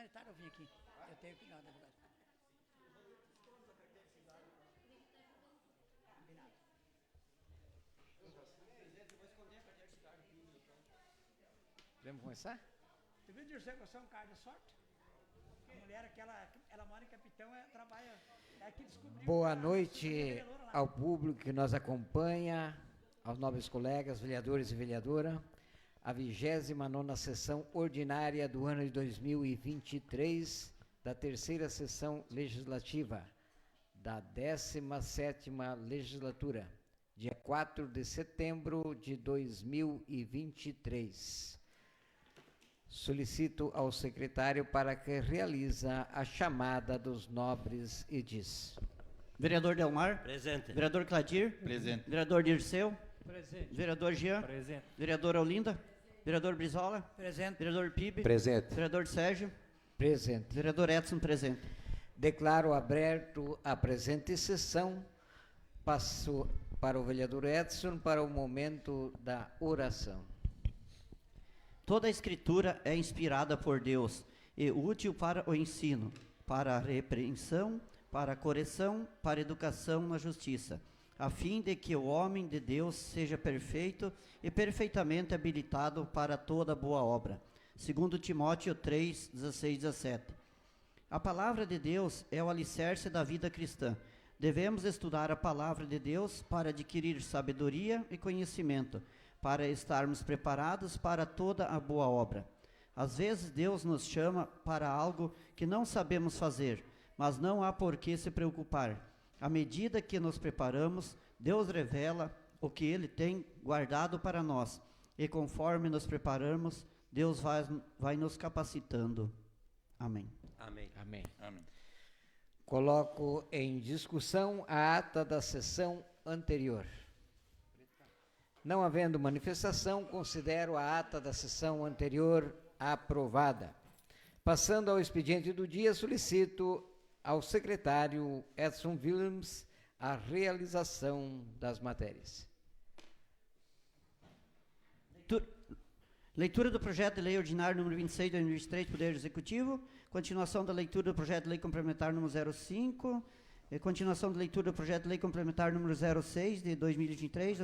de tarde eu vim aqui. Eu tenho que ir na deputada. Combinado. Podemos começar? Tu viu, Dirceu, que você é um cara de sorte? A mulher, aquela, ela mora em Capitão, trabalha, é que descobriu... Boa noite ao público que nos acompanha, aos nobres colegas, vereadores e vereadora. A 29ª sessão ordinária do ano de 2023, da terceira sessão legislativa, da 17ª legislatura, dia 4 de setembro de 2023. Solicito ao secretário para que realiza a chamada dos nobres edis. Vereador Delmar. Presente. Vereador Cladir. Presente. Vereador Dirceu. Presente. Vereador Jean. Presente. Vereadora Olinda. Vereador Brizola. Presente. Vereador Pibe. Presente. Vereador Sérgio. Presente. Vereador Edson, presente. Declaro aberto a presente sessão. Passo para o vereador Edson para o momento da oração. Toda a Escritura é inspirada por Deus e útil para o ensino, para a repreensão, para a correção, para a educação na justiça, a fim de que o homem de Deus seja perfeito e perfeitamente habilitado para toda boa obra. Segundo Timóteo 3, 16, 17. A palavra de Deus é o alicerce da vida cristã. Devemos estudar a palavra de Deus para adquirir sabedoria e conhecimento, para estarmos preparados para toda a boa obra. Às vezes Deus nos chama para algo que não sabemos fazer, mas não há por que se preocupar. À medida que nos preparamos, Deus revela o que Ele tem guardado para nós, e conforme nos preparamos, Deus vai nos capacitando. Amém. Amém. Amém. Amém. Coloco em discussão a ata da sessão anterior. Não havendo manifestação, considero a ata da sessão anterior aprovada. Passando ao expediente do dia, solicito ao secretário Edson Williams a realização das matérias. Leitura do projeto de lei ordinário número 26 de 2023, Poder Executivo. Continuação da leitura do projeto de lei complementar número 05. Continuação da leitura do projeto de lei complementar número 06 de 2023,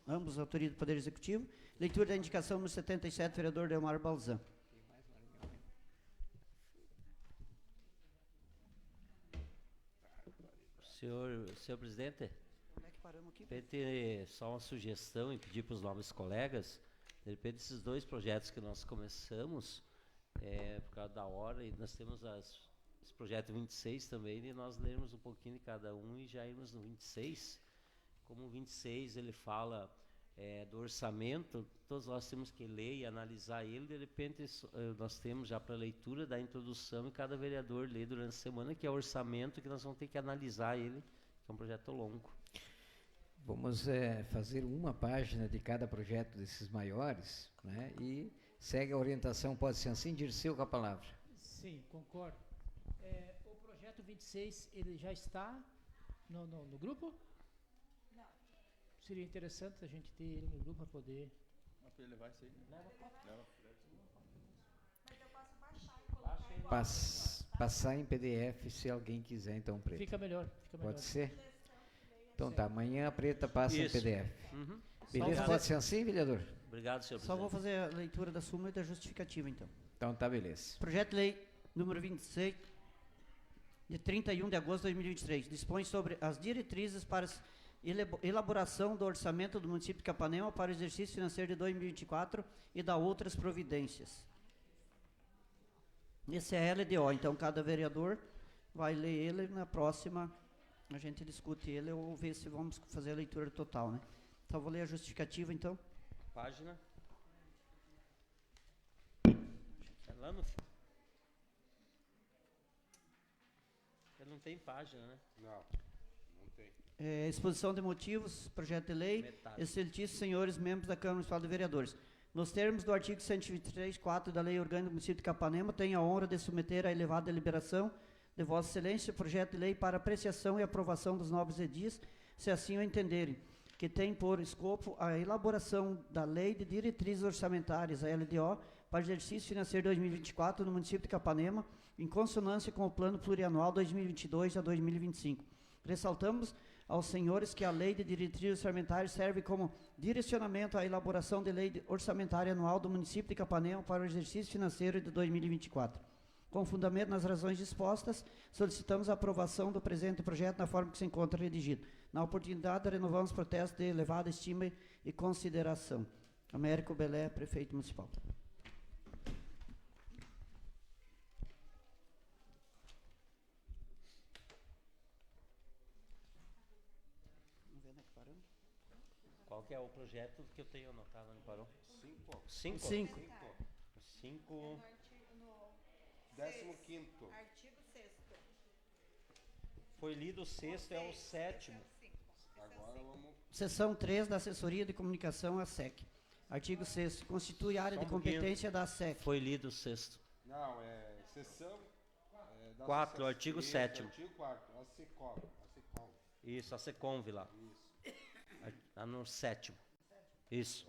ambos autoria do Poder Executivo. Leitura da indicação número 77, vereador Delmar Balzan. Senhor presidente, Como é que paramos aqui? de repente, só uma sugestão e pedir para os nobres colegas, de repente esses dois projetos que nós começamos, por causa da hora, e nós temos esse projeto 26 também, e nós lermos um pouquinho de cada um e já irmos no 26. Como o 26 ele fala do orçamento, todos nós temos que ler e analisar ele, de repente nós temos já para leitura da introdução e cada vereador lê durante a semana, que é o orçamento, que nós vamos ter que analisar ele, que é um projeto longo. Vamos fazer uma página de cada projeto desses maiores, né? E segue a orientação, pode ser assim, Dirceu com a palavra. Sim, concordo. O projeto 26, ele já está no grupo? Não. Seria interessante a gente ter ele no grupo para poder... Ele vai sair. Leva cópia. Mas eu posso baixar e colocar igual. Passar em PDF, se alguém quiser, então, Preta. Fica melhor. Pode ser? Então tá, amanhã a Preta passa Isso. em PDF. Uhum. Beleza? Só Pode ser assim, vereador? Obrigado, senhor Só vou presidente. fazer a leitura da súmula e da justificativa, então. Então tá, beleza. Projeto de lei número 26, de 31 de agosto de 2023, dispõe sobre as diretrizes para elaboração do orçamento do município de Capanema para o exercício financeiro de 2024 e da outras providências. Esse é LDO, então cada vereador vai ler ele, na próxima a gente discute ele ou ver se vamos fazer a leitura total, né? Então vou ler a justificativa, então. Página. Lá no... Não tem página, né? Não tem. Exposição de motivos, projeto de lei. Metade. Excelentíssimos senhores membros da Câmara Municipal de Vereadores. Nos termos do artigo 123.4 da Lei Orgânica do Município de Capanema, tenho a honra de submeter à elevada deliberação de Vossa Excelência o projeto de lei para apreciação e aprovação dos nobres edis, se assim o entenderem, que tem por escopo a elaboração da Lei de Diretrizes Orçamentárias, a LDO, para o exercício financeiro 2024 no município de Capanema, em consonância com o Plano Plurianual 2022 a 2025. Ressaltamos aos senhores que a Lei de Diretrizes Orçamentárias serve como direcionamento à elaboração de Lei Orçamentária Anual do município de Capanema para o exercício financeiro de 2024. Com fundamento nas razões dispostas, solicitamos a aprovação do presente projeto na forma que se encontra redigido. Na oportunidade, renovamos protestos de elevada estima e consideração. Américo Belé, prefeito municipal. Qual que é o projeto que eu tenho anotado, não parou? 5. 5? 5. 5. No 15º. artigo 6º. Foi lido o sexto, é o sétimo. Agora vamos... Seção 3 da Assessoria de Comunicação, a SEC. Artigo 6º. Constitui área Só de um pouquinho. competência da SEC. Foi lido o sexto. Não, é sessão... da 4, sessão artigo 6º, 7º. Artigo 4, a SECOM. Isso, a Seconv lá. Está no sétimo. Isso.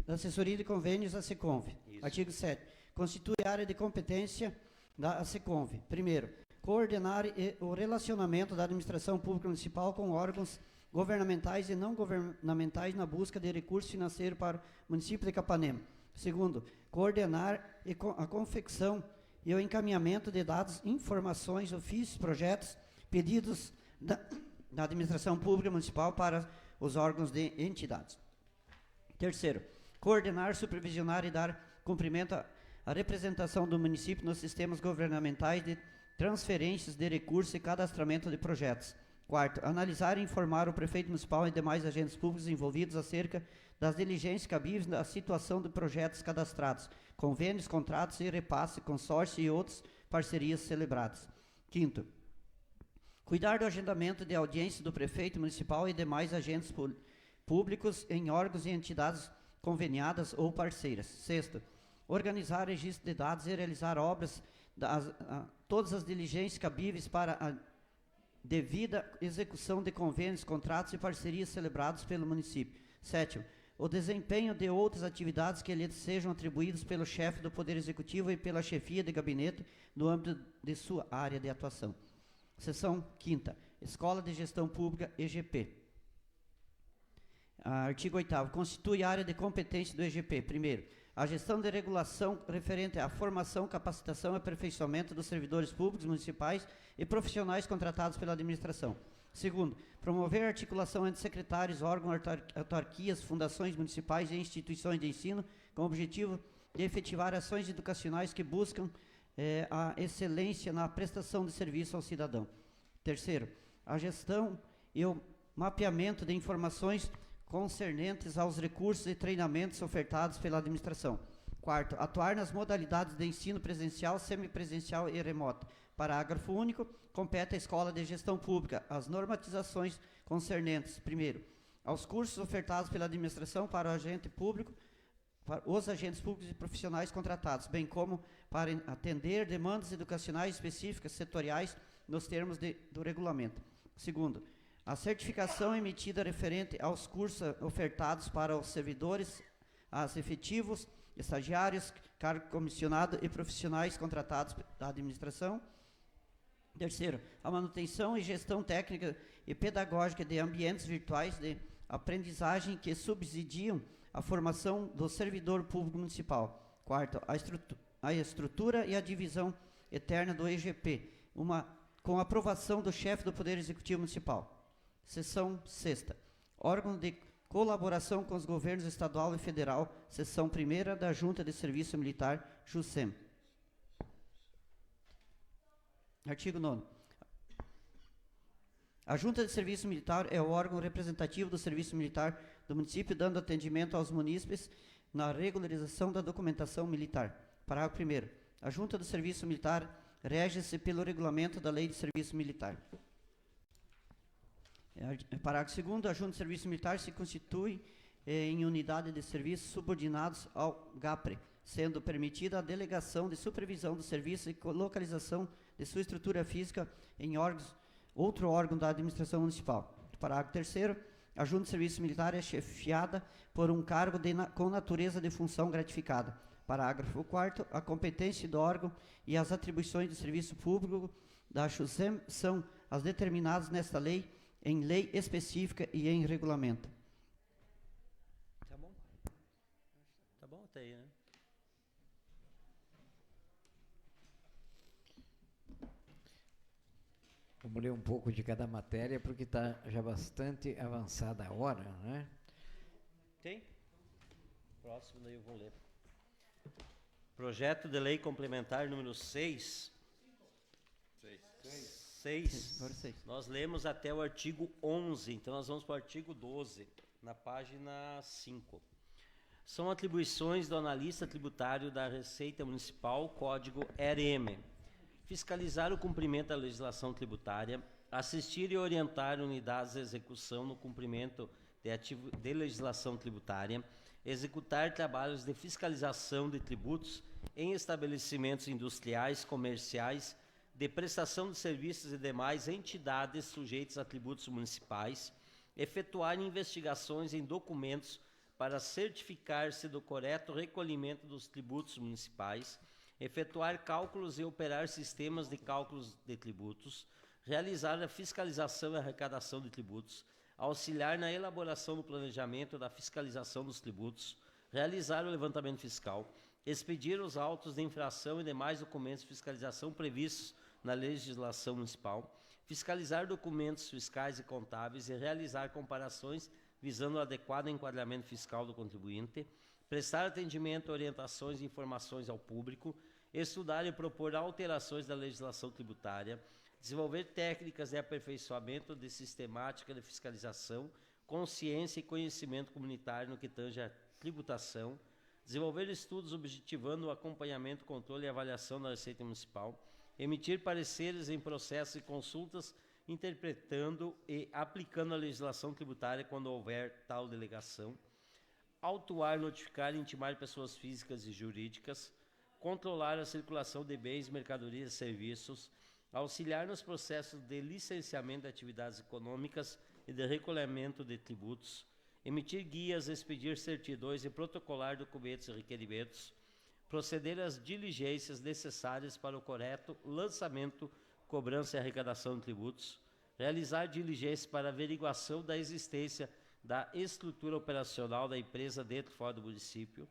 Da Assessoria de Convênios, a SECONV. Isso. Artigo 7. Constitui área de competência da SECONV. Primeiro, coordenar o relacionamento da administração pública municipal com órgãos governamentais e não governamentais na busca de recursos financeiros para o município de Capanema. Segundo, coordenar a confecção e o encaminhamento de dados, informações, ofícios, projetos, pedidos da administração pública municipal para os órgãos de entidades. Terceiro, coordenar, supervisionar e dar cumprimento à representação do município nos sistemas governamentais de transferências de recursos e cadastramento de projetos. Quarto, analisar e informar o prefeito municipal e demais agentes públicos envolvidos acerca das diligências cabíveis da situação de projetos cadastrados, convênios, contratos e repasse, consórcio e outras parcerias celebradas. Quinto, cuidar do agendamento de audiência do prefeito municipal e demais agentes públicos em órgãos e entidades conveniadas ou parceiras. Sexto, organizar registro de dados e realizar obras, todas as diligências cabíveis para a devida execução de convênios, contratos e parcerias celebrados pelo município. Sétimo, o desempenho de outras atividades que lhe sejam atribuídas pelo chefe do Poder Executivo e pela chefia de gabinete no âmbito de sua área de atuação. Seção 5ª. Escola de Gestão Pública, EGP. Artigo 8º. Constitui área de competência do EGP. Primeiro, a gestão de regulação referente à formação, capacitação e aperfeiçoamento dos servidores públicos municipais e profissionais contratados pela administração. Segundo, promover a articulação entre secretários, órgãos, autarquias, fundações municipais e instituições de ensino com o objetivo de efetivar ações educacionais que buscam a excelência na prestação de serviço ao cidadão. Terceiro, a gestão e o mapeamento de informações concernentes aos recursos e treinamentos ofertados pela administração. Quarto, atuar nas modalidades de ensino presencial, semipresencial e remoto. Parágrafo único, compete à Escola de Gestão Pública as normatizações concernentes, primeiro, aos cursos ofertados pela administração para o agente público, para os agentes públicos e profissionais contratados, bem como para atender demandas educacionais específicas setoriais nos termos do regulamento. Segundo, a certificação emitida referente aos cursos ofertados para os servidores, as efetivos, estagiários, cargo comissionado e profissionais contratados da administração. Terceiro, a manutenção e gestão técnica e pedagógica de ambientes virtuais de aprendizagem que subsidiam a formação do servidor público municipal. Quarto, a estrutura e a divisão eterna do EGP, com aprovação do chefe do Poder Executivo Municipal. Seção 6ª. Órgão de colaboração com os governos estadual e federal, seção 1ª da Junta de Serviço Militar, JUSEM. Artigo 9º. A Junta de Serviço Militar é o órgão representativo do Serviço Militar do município, dando atendimento aos munícipes na regularização da documentação militar. Parágrafo 1º. A Junta do Serviço Militar rege-se pelo regulamento da Lei de Serviço Militar. Parágrafo 2º. A Junta de Serviço Militar se constitui em unidade de serviços subordinados ao GAPRE, sendo permitida a delegação de supervisão do serviço e localização de sua estrutura física em outro órgão da administração municipal. Parágrafo 3º. A Junta de Serviço Militar é chefiada por um cargo com natureza de função gratificada. Parágrafo 4º. A competência do órgão e as atribuições do serviço público da JUSEM são as determinadas nesta lei, em lei específica e em regulamento. Tá bom? Tá bom até aí, né? Vamos ler um pouco de cada matéria, porque está já bastante avançada a hora, né? Tem? Próximo, daí eu vou ler. Projeto de Lei Complementar número 6. 6. Agora 6. Nós lemos até o artigo 11, então nós vamos para o artigo 12, na página 5. São atribuições do analista tributário da Receita Municipal, código RM. Fiscalizar o cumprimento da legislação tributária, assistir e orientar unidades de execução no cumprimento de legislação tributária, executar trabalhos de fiscalização de tributos em estabelecimentos industriais, comerciais, de prestação de serviços e demais entidades sujeitas a tributos municipais, efetuar investigações em documentos para certificar-se do correto recolhimento dos tributos municipais, efetuar cálculos e operar sistemas de cálculos de tributos, realizar a fiscalização e arrecadação de tributos, auxiliar na elaboração do planejamento da fiscalização dos tributos, realizar o levantamento fiscal, expedir os autos de infração e demais documentos de fiscalização previstos na legislação municipal, fiscalizar documentos fiscais e contábeis e realizar comparações visando o adequado enquadramento fiscal do contribuinte, prestar atendimento, orientações e informações ao público, estudar e propor alterações da legislação tributária, desenvolver técnicas de aperfeiçoamento de sistemática de fiscalização, consciência e conhecimento comunitário no que tange à tributação, desenvolver estudos objetivando o acompanhamento, controle e avaliação da Receita Municipal, emitir pareceres em processos e consultas, interpretando e aplicando a legislação tributária quando houver tal delegação, autuar, notificar e intimar pessoas físicas e jurídicas, controlar a circulação de bens, mercadorias e serviços, auxiliar nos processos de licenciamento de atividades econômicas e de recolhimento de tributos, emitir guias, expedir certidões e protocolar documentos e requerimentos, proceder às diligências necessárias para o correto lançamento, cobrança e arrecadação de tributos, realizar diligências para averiguação da existência da estrutura operacional da empresa dentro e fora do município,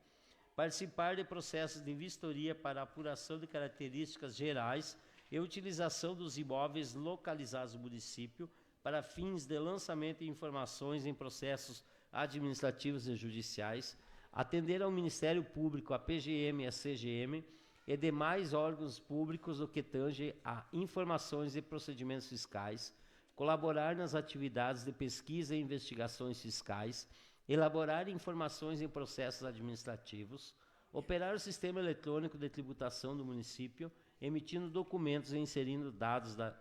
participar de processos de vistoria para apuração de características gerais e utilização dos imóveis localizados no município para fins de lançamento de informações em processos administrativos e judiciais, atender ao Ministério Público, a PGM e a CGM e demais órgãos públicos no que tange a informações e procedimentos fiscais, colaborar nas atividades de pesquisa e investigações fiscais, elaborar informações em processos administrativos, operar o sistema eletrônico de tributação do município, emitindo documentos e inserindo dados da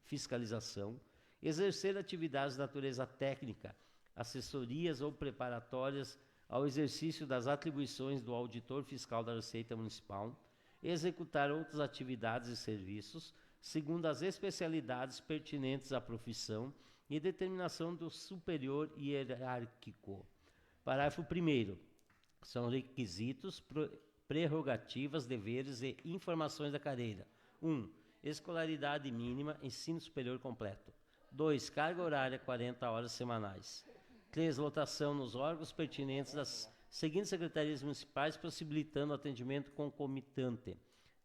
fiscalização, exercer atividades de natureza técnica, assessorias ou preparatórias ao exercício das atribuições do auditor fiscal da Receita Municipal, executar outras atividades e serviços, segundo as especialidades pertinentes à profissão e determinação do superior hierárquico. Parágrafo 1º. São requisitos, prerrogativas, deveres e informações da carreira. 1. Escolaridade mínima, ensino superior completo. 2. Carga horária, 40 horas semanais. 3. Lotação nos órgãos pertinentes das seguintes secretarias municipais, possibilitando o atendimento concomitante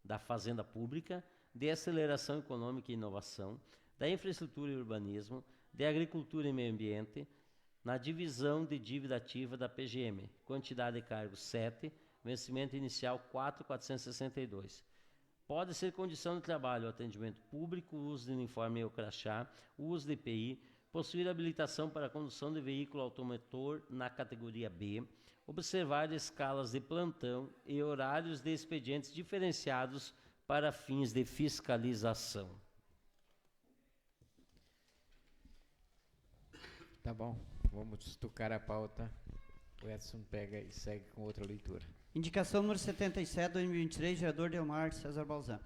da Fazenda Pública, de Aceleração Econômica e Inovação, da Infraestrutura e Urbanismo, de Agricultura e Meio Ambiente, na divisão de dívida ativa da PGM. Quantidade de cargos 7, vencimento inicial 4.462. Pode ser condição de trabalho o atendimento público, o uso de uniforme ou crachá, o uso de EPI, possuir habilitação para a condução de veículo automotor na categoria B, observar escalas de plantão e horários de expedientes diferenciados para fins de fiscalização. Tá bom, vamos tocar a pauta. O Edson pega e segue com outra leitura. Indicação número 77, 2023, vereador Delmar César Balzan.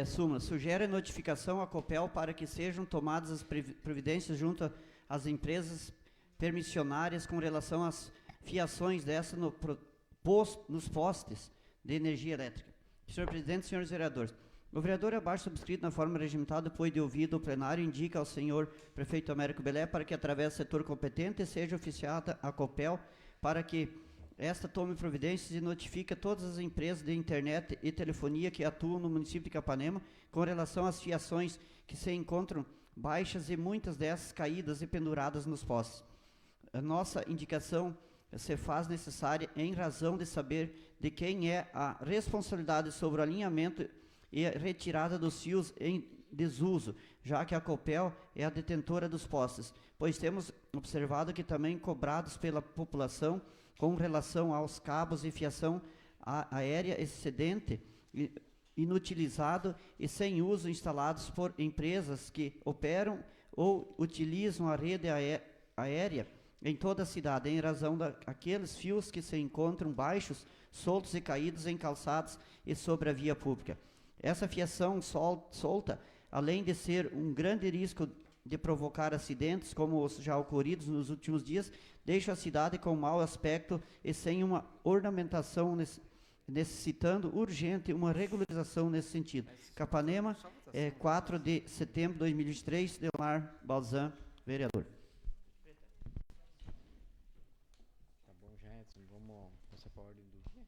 Súmula, sugere notificação à COPEL para que sejam tomadas as providências junto às empresas permissionárias com relação às fiações dessa nos postes de energia elétrica. Senhor presidente, senhores vereadores, o vereador abaixo subscrito na forma regimentada, depois de ouvido o plenário, indica ao senhor prefeito Américo Belé para que, através do setor competente, seja oficiada a COPEL para que esta tome providências e notifique a todas as empresas de internet e telefonia que atuam no município de Capanema com relação às fiações que se encontram baixas e muitas dessas caídas e penduradas nos postes. A nossa indicação se faz necessária em razão de saber de quem é a responsabilidade sobre o alinhamento e a retirada dos fios em desuso, já que a COPEL é a detentora dos postes, pois temos observado que também cobrados pela população com relação aos cabos e fiação aérea excedente, inutilizado e sem uso instalados por empresas que operam ou utilizam a rede aérea em toda a cidade, em razão daqueles fios que se encontram baixos, soltos e caídos em calçados e sobre a via pública. Essa fiação solta, além de ser um grande risco de provocar acidentes, como os já ocorridos nos últimos dias, deixa a cidade com mau aspecto e sem uma ornamentação, necessitando urgente uma regularização nesse sentido. Capanema, 4 de setembro de 2023, Leomar Balzan, vereador. Tá bom, já, Edson, vamos passar para a ordem do dia.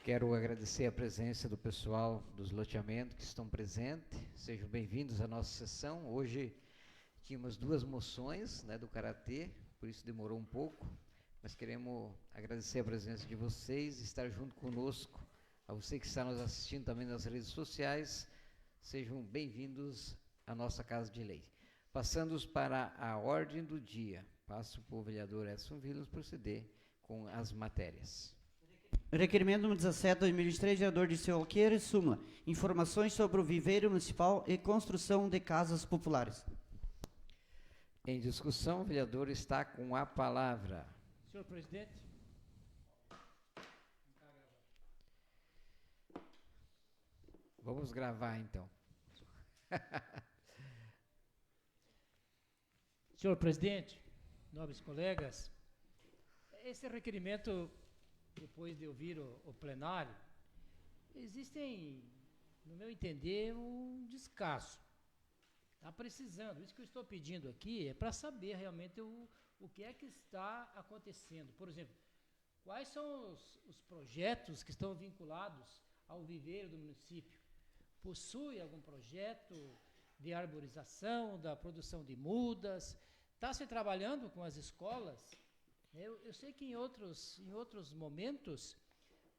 Quero agradecer a presença do pessoal dos loteamentos que estão presentes. Sejam bem-vindos à nossa sessão. Hoje tínhamos 2 moções, né, do Karatê, por isso demorou um pouco, mas queremos agradecer a presença de vocês, estar junto conosco. A você que está nos assistindo também nas redes sociais, sejam bem-vindos à nossa Casa de Lei. Passando para a ordem do dia, passo para o vereador Edson Vilas proceder com as matérias. Requerimento número 17, 2023, vereador Dirceu Alqueira, súmula. Informações sobre o viveiro municipal e construção de casas populares. Em discussão, o vereador está com a palavra. Senhor presidente. Vamos gravar, então. Senhor presidente, nobres colegas, esse requerimento, depois de ouvir o plenário, existem, no meu entender, um descaso. Está precisando. Isso que eu estou pedindo aqui é para saber realmente o que é que está acontecendo. Por exemplo, quais são os projetos que estão vinculados ao viveiro do município? Possui algum projeto de arborização, da produção de mudas? Está se trabalhando com as escolas? Eu sei que em outros momentos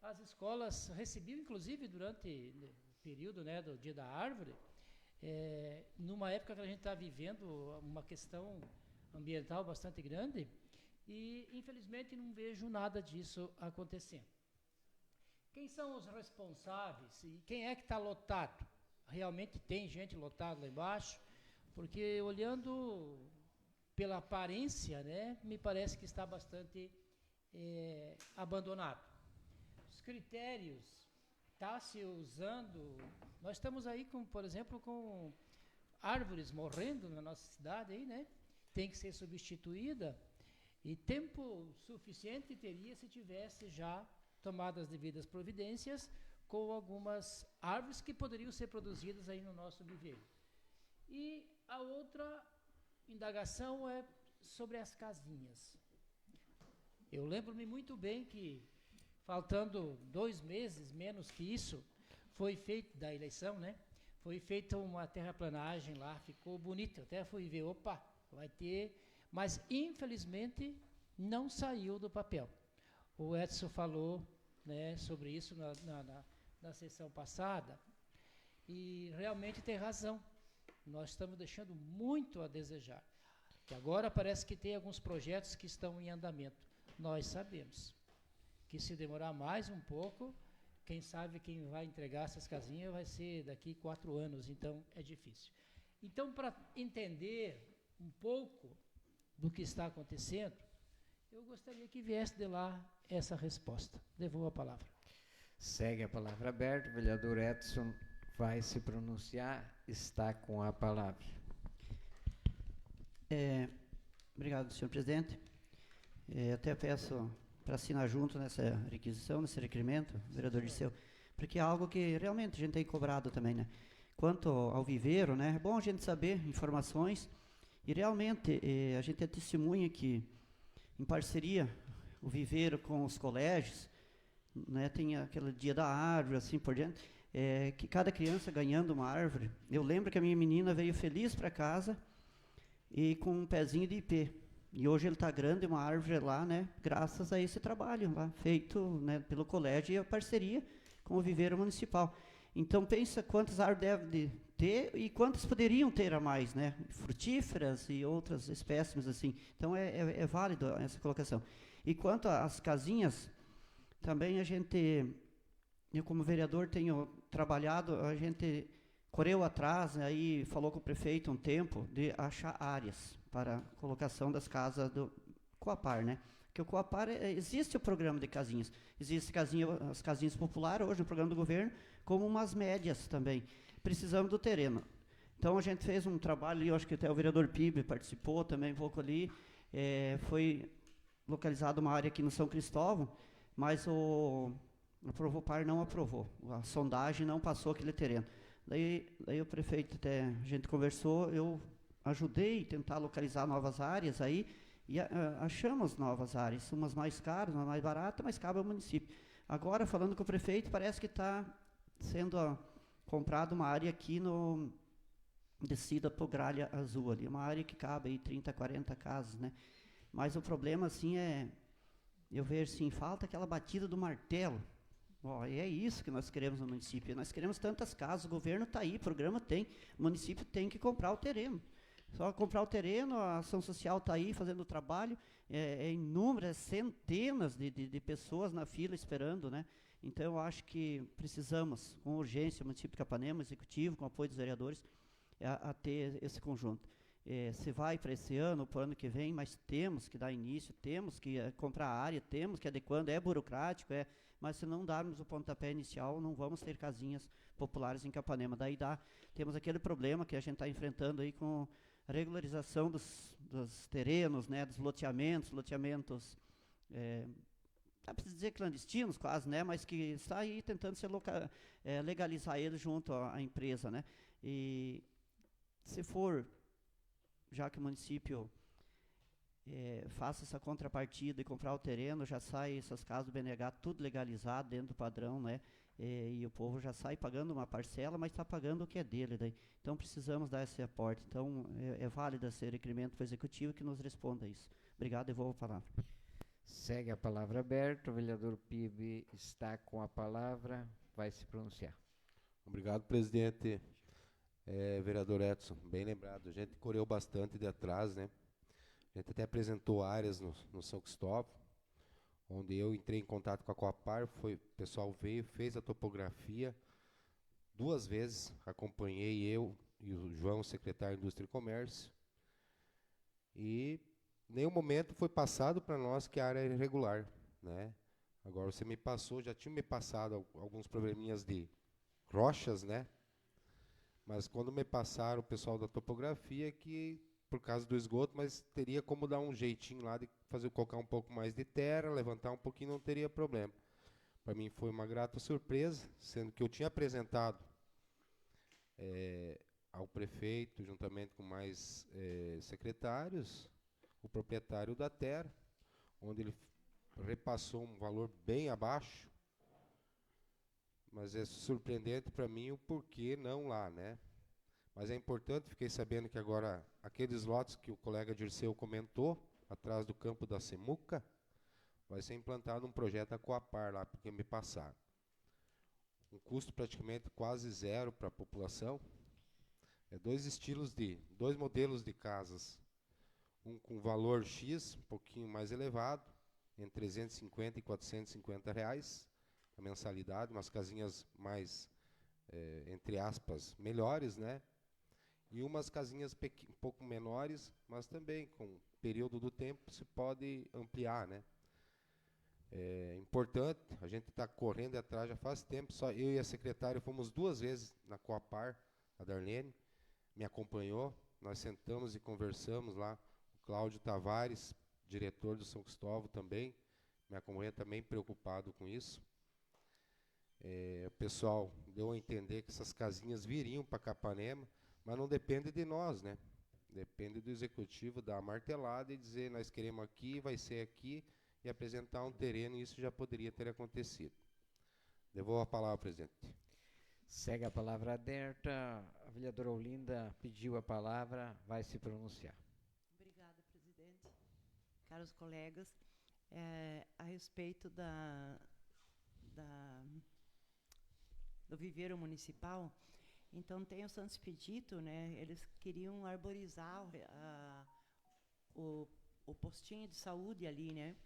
as escolas recebiam, inclusive durante o período, né, do Dia da Árvore, numa época que a gente está vivendo uma questão ambiental bastante grande, e infelizmente não vejo nada disso acontecendo. Quem são os responsáveis e quem é que está lotado? Realmente tem gente lotada lá embaixo, porque olhando pela aparência, né, me parece que está bastante abandonado. Os critérios, está se usando, nós estamos aí com, por exemplo, com árvores morrendo na nossa cidade aí, né? Tem que ser substituída, e tempo suficiente teria se tivesse já tomado as devidas providências com algumas árvores que poderiam ser produzidas aí no nosso viveiro. E a outra indagação é sobre as casinhas. Eu lembro-me muito bem que, faltando 2 meses, menos que isso, foi feito, da eleição, né? Foi feita uma terraplanagem lá, ficou bonito. Eu até fui ver, opa, vai ter, mas infelizmente não saiu do papel. O Edson falou, né, sobre isso na sessão passada, e realmente tem razão. Nós estamos deixando muito a desejar. Que agora parece que tem alguns projetos que estão em andamento. Nós sabemos que se demorar mais um pouco, quem sabe quem vai entregar essas casinhas vai ser daqui 4 anos, então é difícil. Então, para entender um pouco do que está acontecendo, eu gostaria que viesse de lá essa resposta. Devolvo a palavra. Segue a palavra aberta, o vereador Edson vai se pronunciar, está com a palavra. Obrigado, senhor presidente. Até peço para assinar junto nessa requisição, nesse requerimento, vereador Dirceu, porque é algo que realmente a gente tem cobrado também, né? Quanto ao viveiro, né? É bom a gente saber informações e realmente a gente é testemunha que, em parceria, o viveiro com os colégios, né? Tem aquele dia da árvore, assim por diante, que cada criança ganhando uma árvore. Eu lembro que a minha menina veio feliz para casa e com um pezinho de ipê. E hoje ele está grande, uma árvore lá, né? Graças a esse trabalho lá, feito, né, pelo colégio e a parceria com o viveiro municipal. Então, pensa quantas árvores deve ter e quantas poderiam ter a mais, né? Frutíferas e outras espécimes, assim. Então, é válido essa colocação. E quanto às casinhas, também a gente, eu como vereador tenho trabalhado, a gente correu atrás, né, aí falou com o prefeito um tempo de achar áreas para colocação das casas do Coapar, né? Porque o Coapar, existe o programa de casinhas, existe as casinhas populares hoje no programa do governo, como umas médias também. Precisamos do terreno. Então a gente fez um trabalho ali, eu acho que até o vereador Pibe participou também um pouco ali, foi localizada uma área aqui no São Cristóvão, mas a Provopar não aprovou, a sondagem não passou aquele terreno. Daí o prefeito, até a gente conversou, eu ajudei a tentar localizar novas áreas aí, e achamos novas áreas, umas mais caras, umas mais baratas, mas cabe ao município. Agora, falando com o prefeito, parece que está sendo comprada uma área aqui no descida para o Gralha Azul ali, uma área que cabe aí 30, 40 casas, né? Mas o problema, assim, eu vejo, assim, falta aquela batida do martelo. E é isso que nós queremos no município. Nós queremos tantas casas, o governo está aí, o programa tem, o município tem que comprar o terreno. Só comprar o terreno, a ação social está aí fazendo o trabalho, inúmeras, centenas de pessoas na fila esperando, né? Então, eu acho que precisamos, com urgência, o município de Capanema, o executivo, com o apoio dos vereadores, a ter esse conjunto. Se vai para esse ano, para o ano que vem, mas temos que dar início, temos que comprar a área, temos que adequando, é burocrático, mas se não darmos o pontapé inicial, não vamos ter casinhas populares em Capanema. Daí temos aquele problema que a gente está enfrentando aí com a regularização dos terrenos, né, dos loteamentos, dá para dizer clandestinos quase, né, mas que está aí tentando legalizar eles junto à empresa, né. E se for, já que o município faça essa contrapartida e comprar o terreno, já sai essas casas do BNH tudo legalizado dentro do padrão, né? E o povo já sai pagando uma parcela, mas está pagando o que é dele daí. Então precisamos dar esse aporte. Então é válido esse requerimento para o executivo que nos responda isso. Obrigado, devolvo a palavra. Segue a palavra aberta, o vereador Pibe está com a palavra, vai se pronunciar. Obrigado, presidente. Vereador Edson, bem lembrado. A gente correu bastante de atrás, né? A gente até apresentou áreas no São Cristóvão, onde eu entrei em contato com a Coapar, o pessoal veio, fez a topografia 2 vezes, acompanhei eu e o João, secretário de Indústria e Comércio, e em nenhum momento foi passado para nós que a área é irregular, né? Agora você me passou, já tinha me passado alguns probleminhas de rochas, né? Mas quando me passaram o pessoal da topografia, que por causa do esgoto, mas teria como dar um jeitinho lá de colocar um pouco mais de terra, levantar um pouquinho, não teria problema. Para mim foi uma grata surpresa, sendo que eu tinha apresentado ao prefeito, juntamente com mais secretários, o proprietário da terra, onde ele repassou um valor bem abaixo, mas é surpreendente para mim o porquê não lá, né? Mas é importante, fiquei sabendo que agora aqueles lotes que o colega Dirceu comentou, atrás do campo da Semuca, vai ser implantado um projeto Aquapar lá, porque me passaram. Um custo praticamente quase zero para a população. Dois modelos de casas. Um com valor X, um pouquinho mais elevado, entre 350 e 450 reais a mensalidade, umas casinhas mais, entre aspas, melhores, né? E umas casinhas um pouco menores, mas também com o período do tempo se pode ampliar, né? É importante, a gente está correndo atrás já faz tempo, só eu e a secretária fomos 2 vezes na Coapar, a Darlene me acompanhou, nós sentamos e conversamos lá, o Cláudio Tavares, diretor do São Cristóvão também, me acompanha também preocupado com isso. O pessoal deu a entender que essas casinhas viriam para Capanema, mas não depende de nós, né? Depende do executivo dar a martelada e dizer, nós queremos aqui, vai ser aqui, e apresentar um terreno, e isso já poderia ter acontecido. Devolvo a palavra, presidente. Segue a palavra aberta. A vereadora Olinda pediu a palavra, vai se pronunciar. Obrigada, presidente. Caros colegas, a respeito do viveiro municipal, então tem o Santo Expedito, né? Eles queriam arborizar o postinho de saúde ali, né?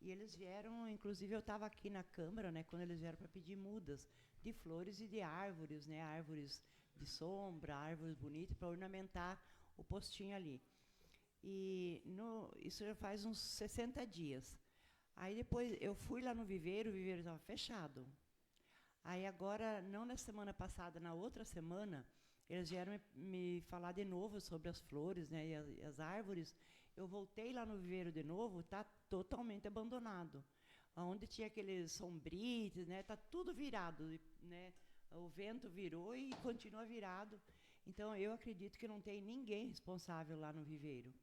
E eles vieram, inclusive eu estava aqui na Câmara, né, quando eles vieram para pedir mudas de flores e de árvores, né, árvores de sombra, árvores bonitas, para ornamentar o postinho ali. E isso já faz uns 60 dias. Aí depois eu fui lá no viveiro, o viveiro estava fechado. Aí agora, não na semana passada, na outra semana, eles vieram me falar de novo sobre as flores, né, e as árvores. Eu voltei lá no viveiro de novo, está totalmente abandonado. Onde tinha aqueles sombrites, né, está tudo virado, né, o vento virou e continua virado. Então, eu acredito que não tem ninguém responsável lá no viveiro.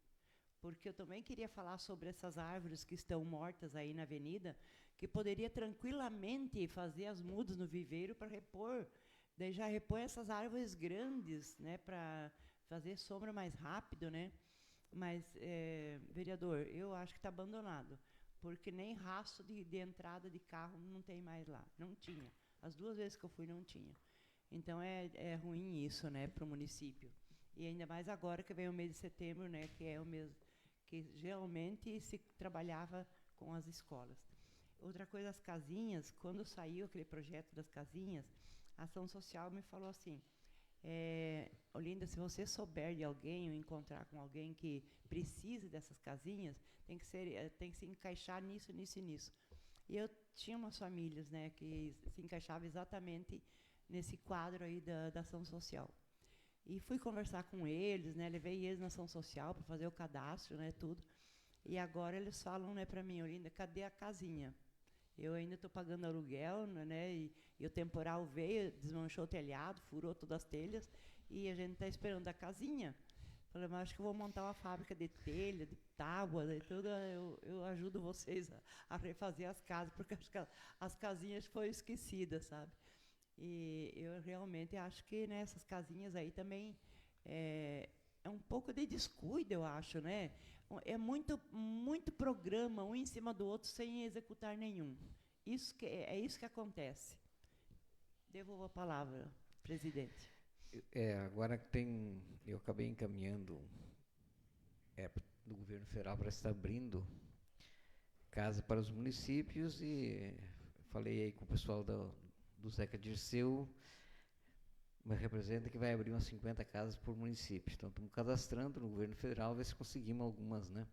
Porque eu também queria falar sobre essas árvores que estão mortas aí na avenida, que poderia tranquilamente fazer as mudas no viveiro para repor. Daí já repõe essas árvores grandes, né, para fazer sombra mais rápido, né? Mas, vereador, eu acho que está abandonado, porque nem rastro de entrada de carro não tem mais lá. Não tinha. As 2 vezes que eu fui, não tinha. Então, é ruim isso, né, para o município. E ainda mais agora que vem o mês de setembro, né, que é o mês que geralmente se trabalhava com as escolas. Outra coisa, as casinhas, quando saiu aquele projeto das casinhas, a ação social me falou assim, Olinda, se você souber de alguém ou encontrar com alguém que precise dessas casinhas, tem que se encaixar nisso, nisso e nisso. E eu tinha umas famílias, né, que se encaixavam exatamente nesse quadro aí da ação social. E fui conversar com eles, né, levei eles na ação social para fazer o cadastro, né, tudo. E agora eles falam, né, para mim, Olinda, cadê a casinha? Eu ainda estou pagando aluguel, né, e o temporal veio, desmanchou o telhado, furou todas as telhas, e a gente está esperando a casinha. Falei, mas acho que eu vou montar uma fábrica de telha, de tábuas e tudo, eu ajudo vocês a refazer as casas, porque acho que as casinhas foram esquecidas, sabe? E eu realmente acho que nessas casinhas aí também é um pouco de descuido, eu acho, né? É muito programa, um em cima do outro, sem executar nenhum. É isso que acontece. Devolvo a palavra, presidente. Agora que eu acabei encaminhando do governo federal para estar abrindo casa para os municípios e falei aí com o pessoal do Zeca Dirceu, me representa que vai abrir umas 50 casas por município. Então, estamos cadastrando no governo federal, ver se conseguimos algumas, né?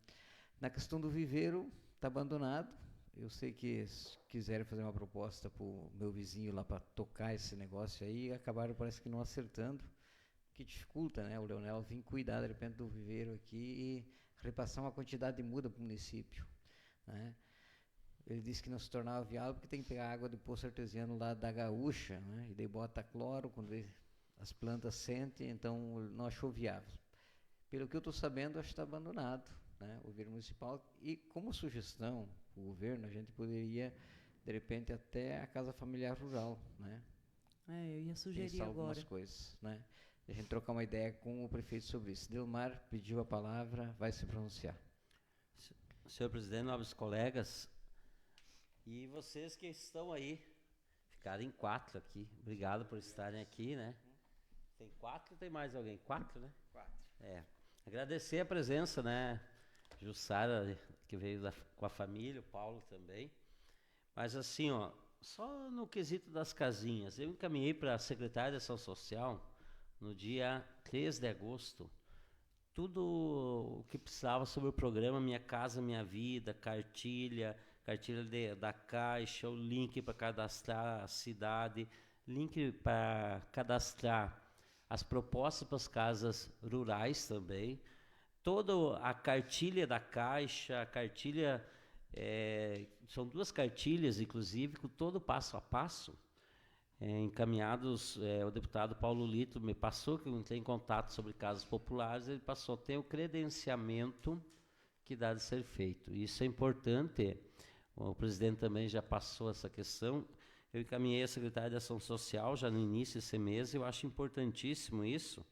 Na questão do viveiro, está abandonado. Eu sei que quiserem fazer uma proposta para o meu vizinho lá para tocar esse negócio aí, acabaram, parece que não acertando, que dificulta, né? O Leonel vir cuidar, de repente, do viveiro aqui e repassar uma quantidade de muda para o município, né? Ele disse que não se tornava viável porque tem que pegar água do poço artesiano lá da Gaúcha, né? E daí bota cloro, quando as plantas sentem, então não achou viável. Pelo que eu estou sabendo, acho que está abandonado, né, o governo municipal. E como sugestão, o governo, a gente poderia, de repente, até a casa familiar rural, né? Eu ia sugerir pensar agora. algumas coisas, né? A gente trocar uma ideia com o prefeito sobre isso. Delmar pediu a palavra, vai se pronunciar. Senhor presidente, nobres colegas, e vocês que estão aí, ficaram em 4 aqui. Obrigado por estarem aqui, né? Tem 4 ou tem mais alguém? 4, né? 4. Agradecer a presença, né? Jussara, que veio com a família, o Paulo também. Mas assim, ó, só no quesito das casinhas, eu encaminhei para a secretária de Ação Social, no dia 3 de agosto, tudo o que precisava sobre o programa Minha Casa Minha Vida, cartilha da Caixa, o link para cadastrar a cidade, link para cadastrar as propostas para as casas rurais também, toda a cartilha da Caixa, a cartilha, são 2 cartilhas, inclusive, com todo o passo a passo, encaminhados. O deputado Paulo Lito me passou, que eu entrei em contato sobre casas populares, ele passou, tem o credenciamento que dá de ser feito. Isso é importante, o presidente também já passou essa questão. Eu encaminhei a secretária de Ação Social já no início desse mês, eu acho importantíssimo isso,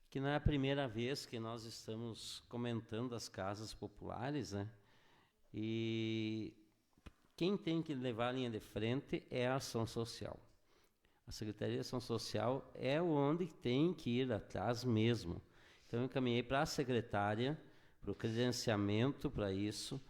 que não é a primeira vez que nós estamos comentando as casas populares, né? E quem tem que levar a linha de frente é a ação social. A Secretaria de Ação Social é onde tem que ir atrás mesmo. Então, eu encaminhei para a secretária, para o credenciamento para isso,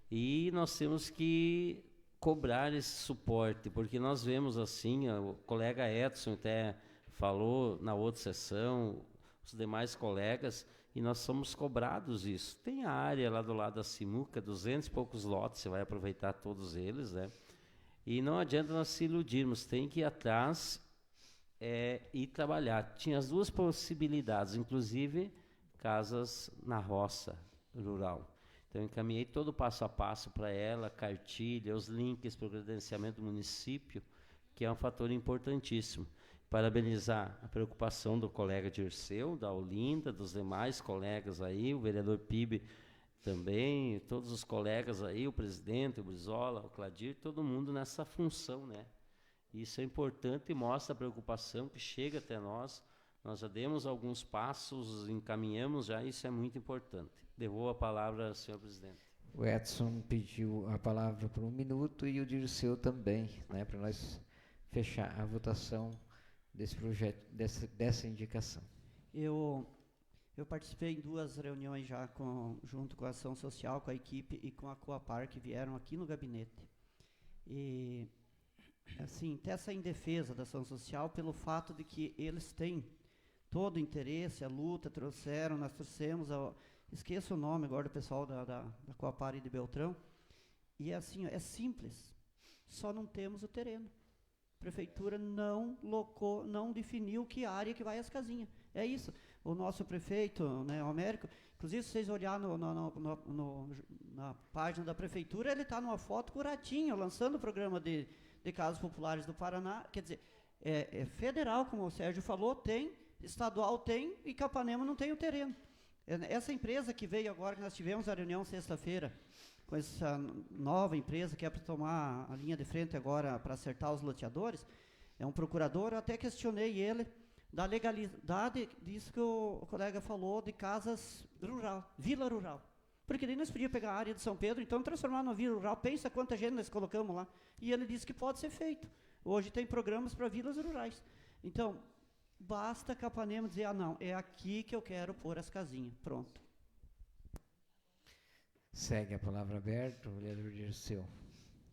e nós temos que cobrar esse suporte, porque nós vemos assim, o colega Edson até falou na outra sessão, os demais colegas, e nós somos cobrados isso. Tem a área lá do lado da Simuca, 200 e poucos lotes, você vai aproveitar todos eles, né? E não adianta nós se iludirmos, tem que ir atrás e trabalhar. Tinha as 2 possibilidades, inclusive casas na roça rural. Então, eu encaminhei todo o passo a passo para ela, cartilha, os links para o credenciamento do município, que é um fator importantíssimo. Parabenizar a preocupação do colega Dirceu, da Olinda, dos demais colegas aí, o vereador Pibe também, todos os colegas aí, o presidente, o Brizola, o Cladir, todo mundo nessa função, né? Isso é importante e mostra a preocupação que chega até nós. Nós já demos alguns passos, encaminhamos já, isso é muito importante. Devolvo a palavra ao senhor presidente. O Edson pediu a palavra por 1 minuto e o Dirceu também, né, para nós fechar a votação desse projeto, dessa indicação. Eu participei em 2 reuniões já junto com a Ação Social, com a equipe e com a Coapar, que vieram aqui no gabinete. E, assim, essa em defesa da Ação Social pelo fato de que eles têm todo o interesse, a luta, nós trouxemos, esqueço o nome agora do pessoal da Coapar e de Beltrão, e assim, é simples, só não temos o terreno. A prefeitura não definiu que área que vai as casinhas. É isso. O nosso prefeito, né, o Américo, inclusive se vocês olharem na página da prefeitura, ele está numa foto com o Ratinho, lançando o programa de casas populares do Paraná. Quer dizer, é federal, como o Sérgio falou, tem, estadual tem, e Capanema não tem o terreno. Essa empresa que veio agora, que nós tivemos a reunião sexta-feira, com essa nova empresa que é para tomar a linha de frente agora para acertar os loteadores, é um procurador. Eu até questionei ele da legalidade disso que o colega falou, de casas rural, vila rural. Porque daí nós podíamos pegar a área de São Pedro, então transformar numa vila rural, pensa quanta gente nós colocamos lá. E ele disse que pode ser feito. Hoje tem programas para vilas rurais. Então, basta Capanema dizer, não, é aqui que eu quero pôr as casinhas. Pronto. Segue a palavra aberta, o vereador Dirceu.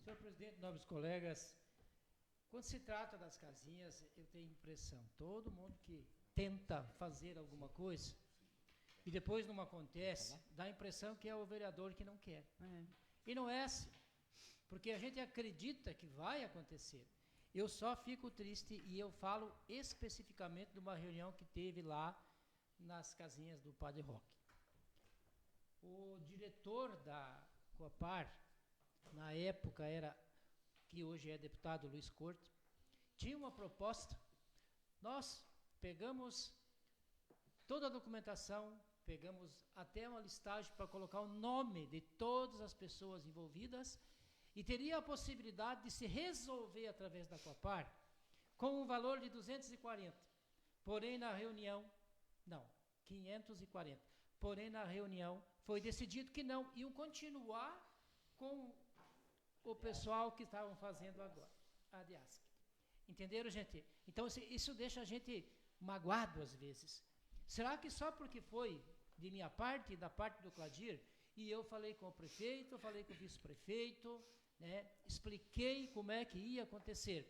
Senhor presidente, nobres colegas, quando se trata das casinhas, eu tenho impressão, todo mundo que tenta fazer alguma coisa e depois não acontece, dá a impressão que é o vereador que não quer. E não é assim, porque a gente acredita que vai acontecer. Eu só fico triste, e eu falo especificamente de uma reunião que teve lá nas casinhas do Padre Roque. O diretor da Coapar, na época que hoje é deputado Luiz Corte, tinha uma proposta. Nós pegamos toda a documentação, pegamos até uma listagem para colocar o nome de todas as pessoas envolvidas, e teria a possibilidade de se resolver através da Coapar com um valor de 240. Porém, na reunião, não, 540. Porém, na reunião, foi decidido que não, iam continuar com o pessoal que estavam fazendo agora, a DIASC. Entenderam, gente? Então, isso deixa a gente magoado às vezes. Será que só porque foi de minha parte e da parte do Cladir, e eu falei com o prefeito, falei com o vice-prefeito, né, expliquei como é que ia acontecer.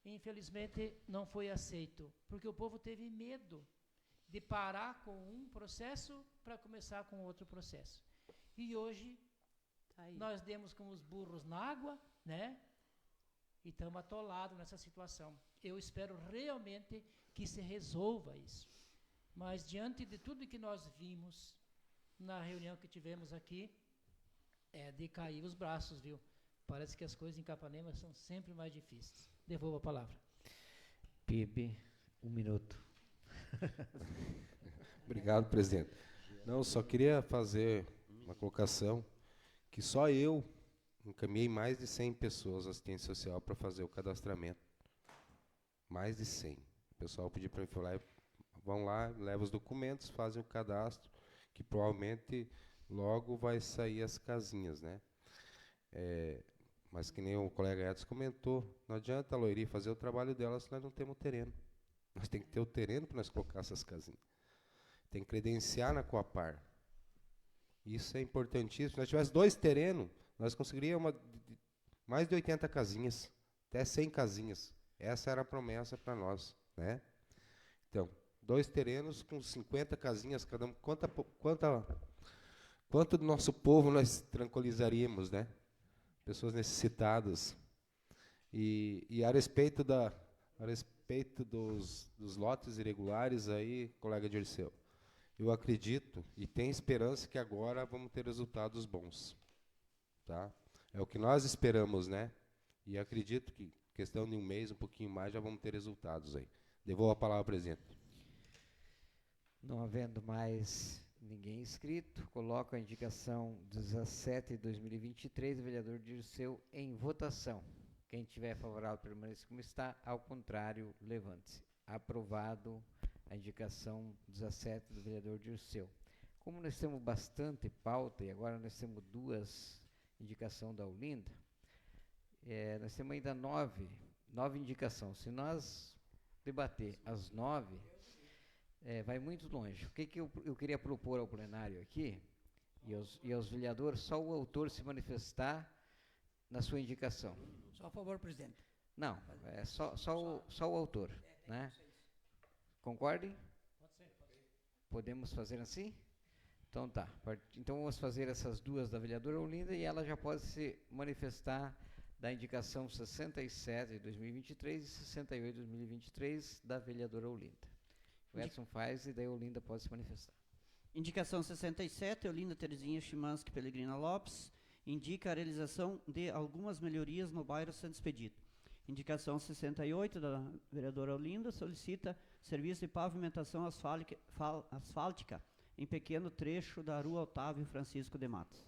Infelizmente, não foi aceito, porque o povo teve medo de parar com um processo para começar com outro processo. E hoje, nós demos com os burros na água, né? e estamos atolados nessa situação. Eu espero realmente que se resolva isso. Mas diante de tudo que nós vimos na reunião que tivemos aqui, é de cair os braços, viu? Parece que as coisas em Capanema são sempre mais difíceis. Devolvo a palavra. PIB, 1 minuto. Obrigado, presidente. Não, só queria fazer uma colocação que só eu encaminhei mais de 100 pessoas à assistência social para fazer o cadastramento. Mais de 100. O pessoal pediu para mim falar, vão lá, levam os documentos, fazem o cadastro, que provavelmente logo vai sair as casinhas, né? Mas que nem o colega Edson comentou, não adianta a Loiri fazer o trabalho dela se nós não temos terreno. Nós temos que ter o terreno para nós colocar essas casinhas. Tem que credenciar na Coapar. Isso é importantíssimo. Se nós tivéssemos 2 terrenos, nós conseguiríamos mais de 80 casinhas, até 100 casinhas. Essa era a promessa para nós, né? Então, 2 terrenos com 50 casinhas, cada um. Quanto do nosso povo nós tranquilizaríamos, né? Pessoas necessitadas. E a respeito dos lotes irregulares aí, colega Dirceu, eu acredito e tenho esperança que agora vamos ter resultados bons. Tá? É o que nós esperamos, né? E acredito que, questão de 1 mês, um pouquinho mais, já vamos ter resultados aí. Devolvo a palavra ao presidente. Não havendo mais ninguém inscrito, coloco a indicação 17/2023 do vereador Dirceu em votação. Quem tiver favorável, permaneça como está. Ao contrário, levante-se. Aprovado a indicação 17 do vereador Dirceu. Como nós temos bastante pauta, e agora nós temos 2 indicações da Olinda, nós temos ainda 9 indicações. Se nós debater as 9, vai muito longe. O que eu queria propor ao plenário aqui, e aos vereadores, só o autor se manifestar na sua indicação. Só a favor, presidente. Não, é só o autor, né? Concordem? Pode ser. Podemos fazer assim? Então tá. Então vamos fazer essas 2 da vereadora Olinda e ela já pode se manifestar da indicação 67 de 2023 e 68 de 2023 da vereadora Olinda. O Edson faz e daí a Olinda pode se manifestar. Indicação 67, Olinda Terezinha Chimansky Pellegrina Lopes, indica a realização de algumas melhorias no bairro Santo Expedito. Indicação 68, da vereadora Olinda, solicita serviço de pavimentação asfáltica em pequeno trecho da rua Otávio Francisco de Matos.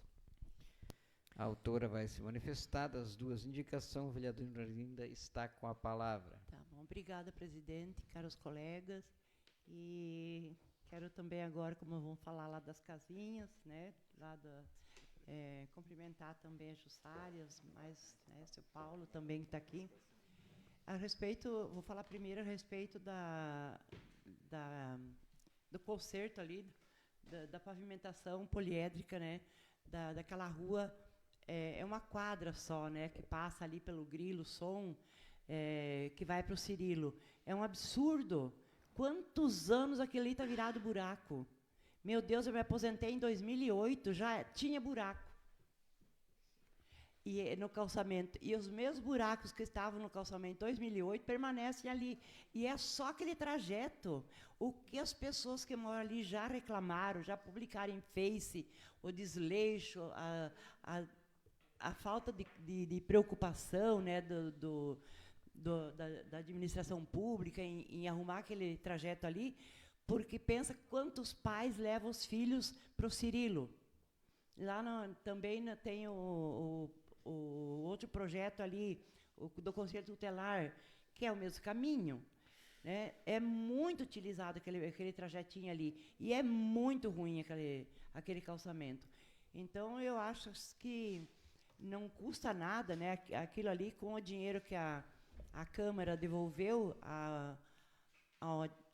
A autora vai se manifestar das 2 indicações. A vereadora Olinda está com a palavra. Tá bom, obrigada, presidente, caros colegas. E quero também agora, como vamos falar lá das casinhas, né, cumprimentar também as Jussárias, mas seu Paulo também que está aqui. Vou falar primeiro a respeito do conserto ali, da pavimentação poliédrica, né, daquela rua, é uma quadra só, né, que passa ali pelo Grilo, Som, que vai para o Cirilo. É um absurdo. Quantos anos aquele ali está virado buraco? Meu Deus, eu me aposentei em 2008, já tinha buraco. E no calçamento. E os mesmos buracos que estavam no calçamento em 2008 permanecem ali. E é só aquele trajeto. O que as pessoas que moram ali já reclamaram, já publicaram em Face, o desleixo, a falta de preocupação, né, da administração pública em arrumar aquele trajeto ali, porque pensa quantos pais levam os filhos para o Cirilo. Lá também tem o outro projeto ali, do Conselho Tutelar, que é o mesmo caminho. Né? É muito utilizado aquele trajetinho ali, e é muito ruim aquele calçamento. Então, eu acho que não custa nada, né, aquilo ali, com o dinheiro que a Câmara devolveu à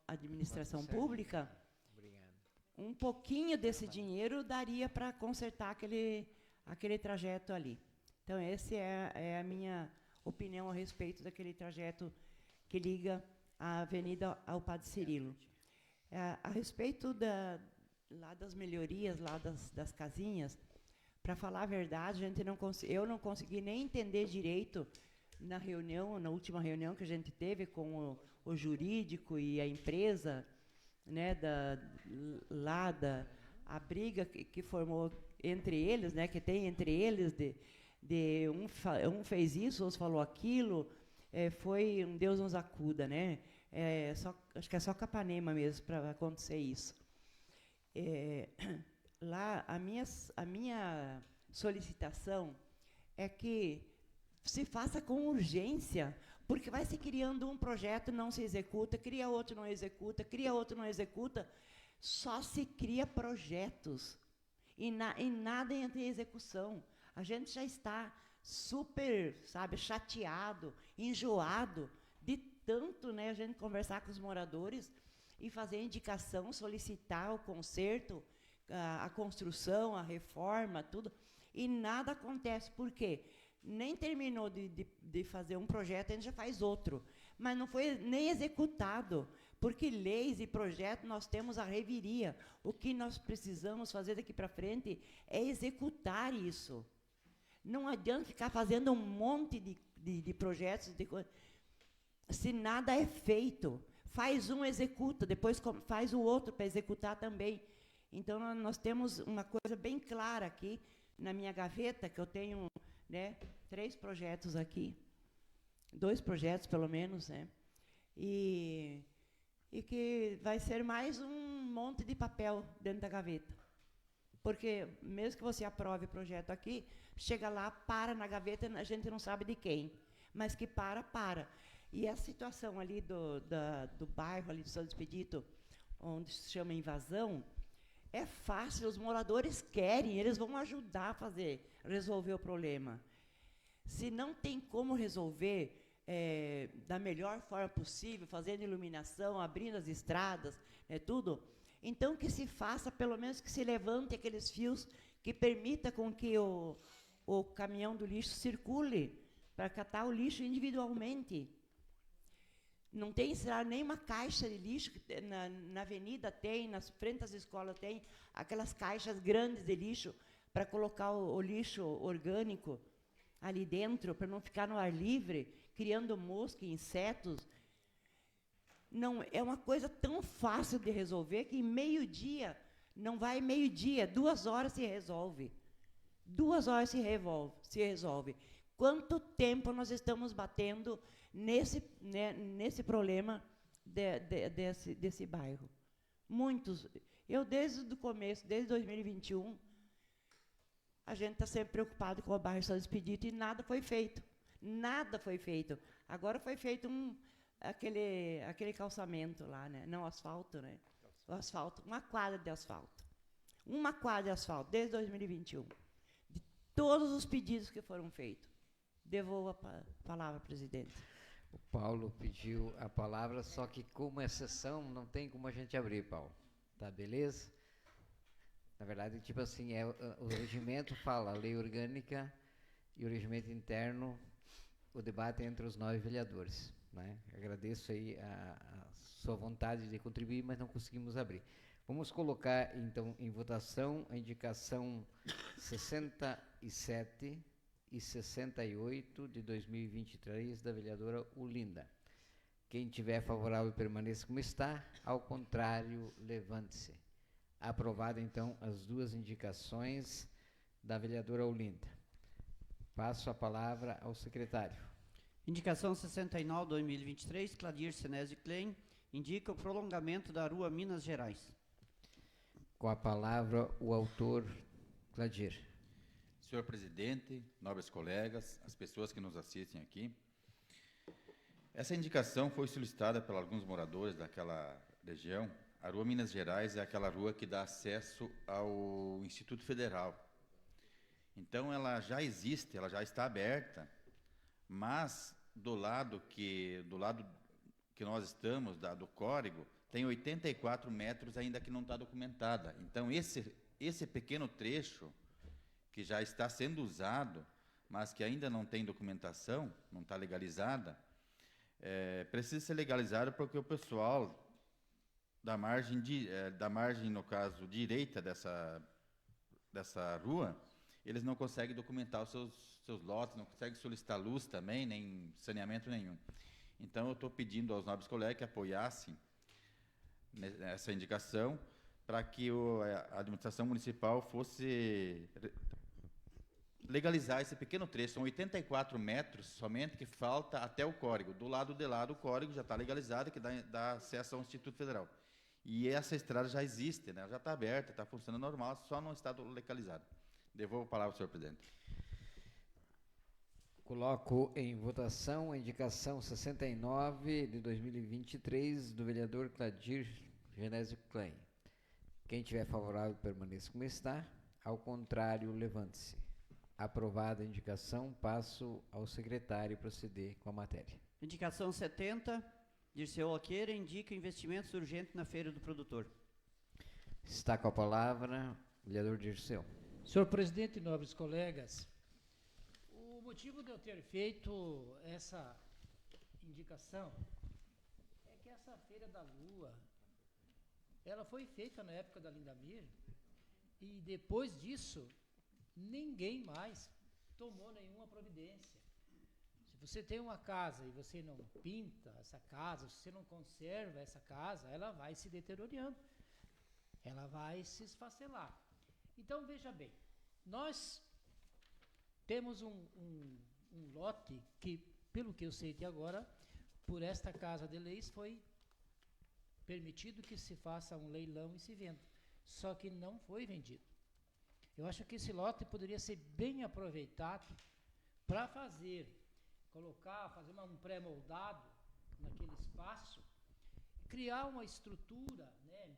administração pública. Obrigado. Um pouquinho desse dinheiro daria para consertar aquele trajeto ali. Então, essa é a minha opinião a respeito daquele trajeto que liga a avenida ao Padre Cirilo. A respeito lá das melhorias, lá das casinhas, para falar a verdade, eu não consegui nem entender direito na reunião, na última reunião que a gente teve com o jurídico e a empresa, né, a briga que formou entre eles, né, que tem entre eles, um fez isso, outro falou aquilo, foi um Deus nos acuda, né? Acho que é só Capanema mesmo para acontecer isso. Lá, a minha solicitação é que se faça com urgência, porque vai se criando um projeto, não se executa, cria outro, não executa, cria outro, não executa, só se cria projetos e nada entra em execução. A gente já está super, sabe, chateado, enjoado de tanto, né, a gente conversar com os moradores e fazer indicação, solicitar o conserto, a construção, a reforma, tudo, e nada acontece. Por quê? Nem terminou de fazer um projeto, a gente já faz outro, mas não foi nem executado, porque leis e projetos nós temos a reviria. O que nós precisamos fazer daqui para frente é executar isso. Não adianta ficar fazendo um monte de projetos, se nada é feito. Faz um, executa, depois faz o outro para executar também. Então, nós temos uma coisa bem clara aqui, na minha gaveta, que eu tenho, né, 3 projetos aqui, 2 projetos, pelo menos, né, e que vai ser mais um monte de papel dentro da gaveta. Porque, mesmo que você aprove o projeto aqui, chega lá, para na gaveta, a gente não sabe de quem, mas que para. E a situação ali do bairro, ali do São Expedito, onde se chama invasão, é fácil, os moradores querem, eles vão ajudar a resolver o problema. Se não tem como resolver da melhor forma possível, fazendo iluminação, abrindo as estradas, tudo, então que se faça, pelo menos que se levante aqueles fios que permita com que o caminhão do lixo circule para catar o lixo individualmente. Não tem, será, nenhuma caixa de lixo, na avenida tem, nas frente das escolas tem, aquelas caixas grandes de lixo para colocar o lixo orgânico ali dentro, para não ficar no ar livre, criando mosca, insetos. Não, é uma coisa tão fácil de resolver que em meio-dia, não vai meio-dia, 2 horas se resolve. 2 horas se resolve. Quanto tempo nós estamos batendo nesse problema desse bairro? Muitos. Eu, desde o começo, desde 2021, a gente está sempre preocupado com o bairro São Expedito e nada foi feito. Nada foi feito. Agora foi feito aquele calçamento lá, né? Não, asfalto, né? O asfalto, uma quadra de asfalto. Uma quadra de asfalto, desde 2021. De todos os pedidos que foram feitos. Devolvo a palavra, presidente. O Paulo pediu a palavra, só que como é sessão, não tem como a gente abrir, Paulo. Tá, beleza? Na verdade, tipo assim, o regimento fala, a lei orgânica e o regimento interno, o debate entre os 9 vereadores, né? Agradeço aí a sua vontade de contribuir, mas não conseguimos abrir. Vamos colocar, então, em votação a indicação 67 e 68 de 2023 da vereadora Ulinda. Quem tiver favorável, permaneça como está. Ao contrário, levante-se. Aprovado, então, as 2 indicações da vereadora Ulinda. Passo a palavra ao secretário. Indicação 69, 2023, Cladir Senésio Klein, indica o prolongamento da Rua Minas Gerais. Com a palavra, o autor, Cladir. Senhor presidente, nobres colegas, as pessoas que nos assistem aqui, essa indicação foi solicitada por alguns moradores daquela região. A Rua Minas Gerais é aquela rua que dá acesso ao Instituto Federal. Então, ela já existe, ela já está aberta, mas do lado que nós estamos, do córrego, tem 84 metros ainda que não está documentada. Então, esse pequeno trecho que já está sendo usado, mas que ainda não tem documentação, não está legalizada, precisa ser legalizado porque o pessoal da margem, no caso, direita dessa rua, eles não conseguem documentar os seus lotes, não conseguem solicitar luz também, nem saneamento nenhum. Então, eu estou pedindo aos nobres colegas que apoiassem essa indicação para que a administração municipal fosse legalizar esse pequeno trecho. São 84 metros somente que falta até o córrego. Do lado de lá do córrego já está legalizado, que dá acesso ao Instituto Federal. E essa estrada já existe, né? Já está aberta, está funcionando normal, só não está localizada. Devolvo a palavra ao senhor presidente. Coloco em votação a indicação 69 de 2023 do vereador Cladir Genésio Klein. Quem tiver favorável, permaneça como está. Ao contrário, levante-se. Aprovada a indicação, passo ao secretário proceder com a matéria. Indicação 70, Dirceu Alqueira, indica investimentos urgentes na Feira do Produtor. Está com a palavra o vereador Dirceu. Senhor presidente e nobres colegas, o motivo de eu ter feito essa indicação é que essa Feira da Lua, ela foi feita na época da Lindamir e depois disso ninguém mais tomou nenhuma providência. Se você tem uma casa e você não pinta essa casa, se você não conserva essa casa, ela vai se deteriorando, ela vai se esfacelar. Então, veja bem, nós temos um lote que, pelo que eu sei até agora, por esta Casa de Leis foi permitido que se faça um leilão e se venda, só que não foi vendido. Eu acho que esse lote poderia ser bem aproveitado para fazer um pré-moldado naquele espaço, criar uma estrutura, né,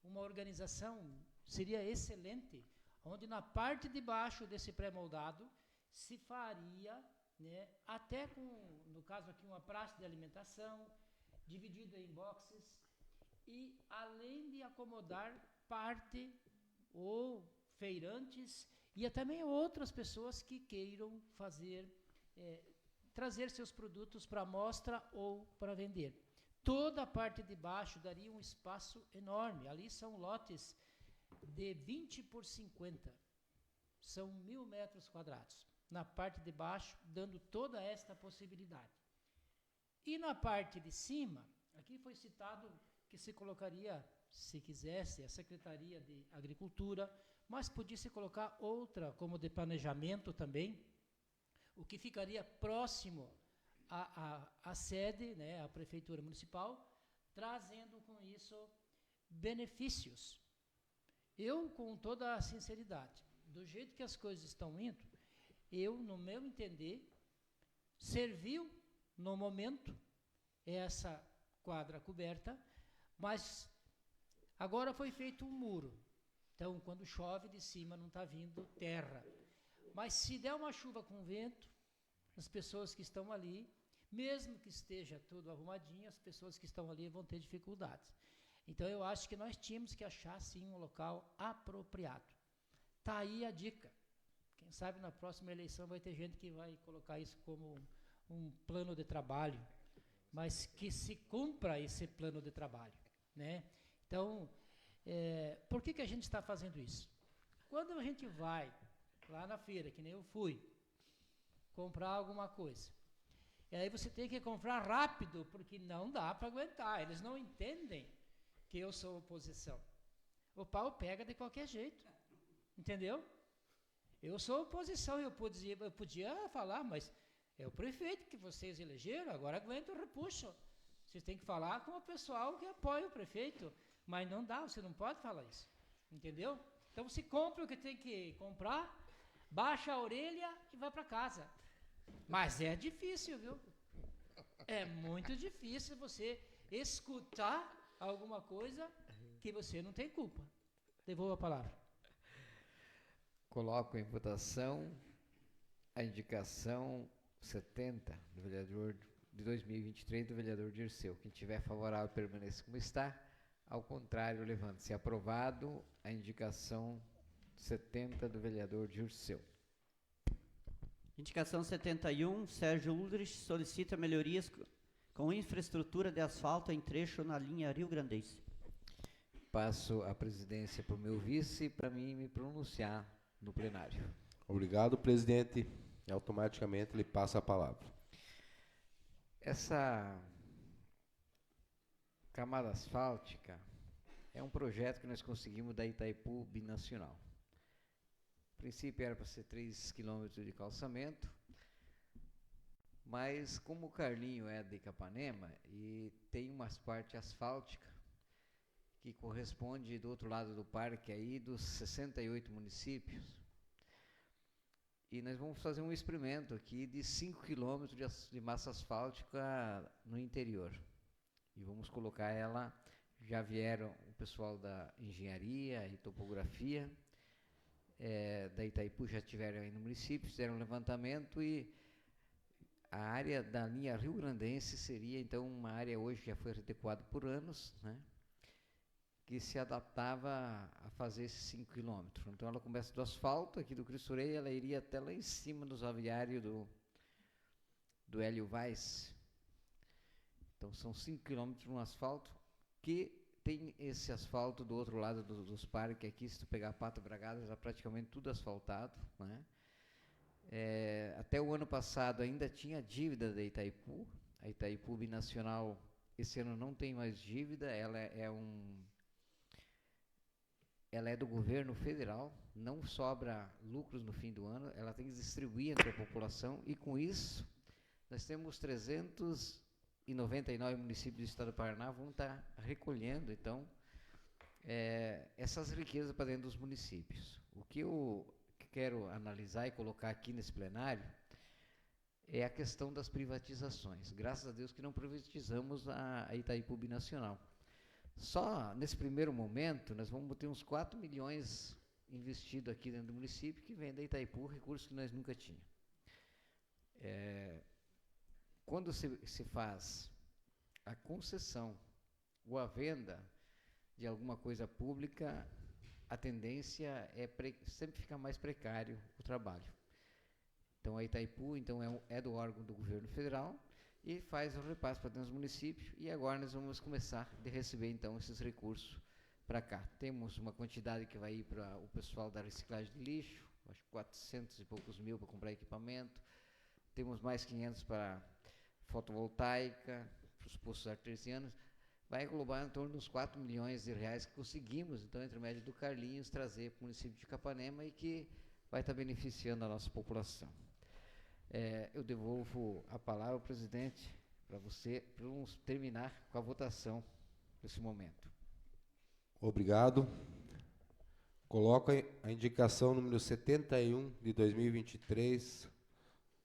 uma organização, seria excelente, onde na parte de baixo desse pré-moldado se faria, né, até com, no caso aqui, uma praça de alimentação, dividida em boxes, e além de acomodar parte ou feirantes e também outras pessoas que queiram trazer seus produtos para mostra ou para vender. Toda a parte de baixo daria um espaço enorme. Ali são lotes de 20 por 50. São 1.000 metros quadrados. Na parte de baixo, dando toda esta possibilidade. E na parte de cima, aqui foi citado que se colocaria, se quisesse, a Secretaria de Agricultura, mas podia se colocar outra, como de planejamento também, o que ficaria próximo à sede, né, à Prefeitura Municipal, trazendo com isso benefícios. Eu, com toda a sinceridade, do jeito que as coisas estão indo, eu, no meu entender, serviu, no momento, essa quadra coberta, mas agora foi feito um muro. Então, quando chove, de cima não está vindo terra. Mas se der uma chuva com vento, as pessoas que estão ali, mesmo que esteja tudo arrumadinho, as pessoas que estão ali vão ter dificuldades. Então, eu acho que nós tínhamos que achar, sim, um local apropriado. Está aí a dica. Quem sabe na próxima eleição vai ter gente que vai colocar isso como um plano de trabalho, mas que se cumpra esse plano de trabalho, né? Então, por que a gente está fazendo isso? Quando a gente vai lá na feira, que nem eu fui, comprar alguma coisa, e aí você tem que comprar rápido, porque não dá para aguentar, eles não entendem que eu sou oposição. O pau pega de qualquer jeito, entendeu? Eu sou oposição, eu podia falar, mas é o prefeito que vocês elegeram, agora aguenta o repuxo. Vocês têm que falar com o pessoal que apoia o prefeito, mas não dá, você não pode falar isso, entendeu? Então você compra o que tem que comprar, baixa a orelha e vai para casa. Mas é difícil, viu? É muito difícil você escutar alguma coisa que você não tem culpa. Devolvo a palavra. Coloco em votação a indicação 70 do vereador de 2023 do vereador Dirceu. Quem tiver favorável, permaneça como está. Ao contrário, levante-se. Aprovado a indicação 70 do vereador Dirceu. Indicação 71, Sérgio Ulrich solicita melhorias com infraestrutura de asfalto em trecho na linha Rio Grandense. Passo a presidência para o meu vice para mim me pronunciar no plenário. Obrigado, presidente. E automaticamente ele passa a palavra. Essa camada asfáltica é um projeto que nós conseguimos da Itaipu Binacional. A princípio era para ser 3 quilômetros de calçamento, mas como o Carlinho é de Capanema e tem umas partes asfálticas que corresponde do outro lado do parque aí dos 68 municípios, e nós vamos fazer um experimento aqui de 5 quilômetros de massa asfáltica no interior. E vamos colocar ela, já vieram o pessoal da engenharia e topografia, da Itaipu já estiveram aí no município, fizeram um levantamento e a área da linha rio-grandense seria então uma área hoje que já foi adequada por anos, né, que se adaptava a fazer esses 5 quilômetros. Então ela começa do asfalto aqui do Cristo Rei, ela iria até lá em cima dos aviários do Hélio Weiss. Então são 5 quilômetros no asfalto, que tem esse asfalto do outro lado dos parques aqui, se tu pegar Pato Bragado, já praticamente tudo asfaltado, né? Até o ano passado ainda tinha dívida da Itaipu, a Itaipu Binacional esse ano não tem mais dívida, ela é do governo federal, não sobra lucros no fim do ano, ela tem que distribuir entre a população, e com isso nós temos 399 municípios do estado do Paraná vão estar recolhendo, então, essas riquezas para dentro dos municípios. O que eu quero analisar e colocar aqui nesse plenário é a questão das privatizações. Graças a Deus que não privatizamos a Itaipu Binacional. Só nesse primeiro momento, nós vamos ter uns 4 milhões investidos aqui dentro do município, que vem da Itaipu, recursos que nós nunca tínhamos. Quando se faz a concessão ou a venda de alguma coisa pública, a tendência é sempre ficar mais precário o trabalho. Então a Itaipu é do órgão do governo federal e faz o repasse para dentro dos municípios, e agora nós vamos começar a receber então esses recursos para cá. Temos uma quantidade que vai ir para o pessoal da reciclagem de lixo, acho que 400 e poucos mil para comprar equipamento, temos mais 500 para fotovoltaica, para os poços artesianos, vai englobar em torno de uns 4 milhões de reais que conseguimos, então, entre médio do Carlinhos, trazer para o município de Capanema e que vai estar beneficiando a nossa população. Eu devolvo a palavra ao presidente para vamos terminar com a votação nesse momento. Obrigado. Coloco a indicação número 71 de 2023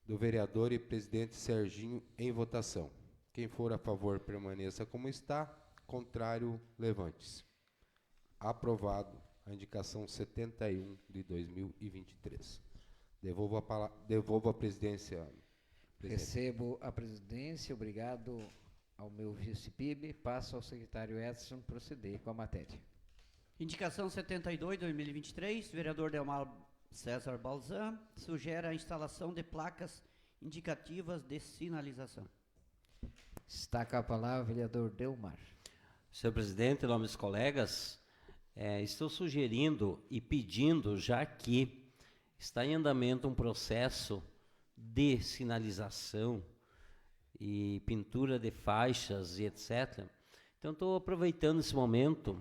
do vereador e presidente Serginho em votação. Quem for a favor, permaneça como está. Contrário, levante-se. Aprovado a indicação 71 de 2023. Devolvo a presidência. Presidente. Recebo a presidência, obrigado ao meu vice-PIB. Passo ao secretário Edson proceder com a matéria. Indicação 72, 2023, vereador Delmar César Balzan, sugere a instalação de placas indicativas de sinalização. Está com a palavra o vereador Delmar. Senhor presidente, em nome dos colegas, estou sugerindo e pedindo, já que está em andamento um processo de sinalização e pintura de faixas e etc. Então, estou aproveitando esse momento,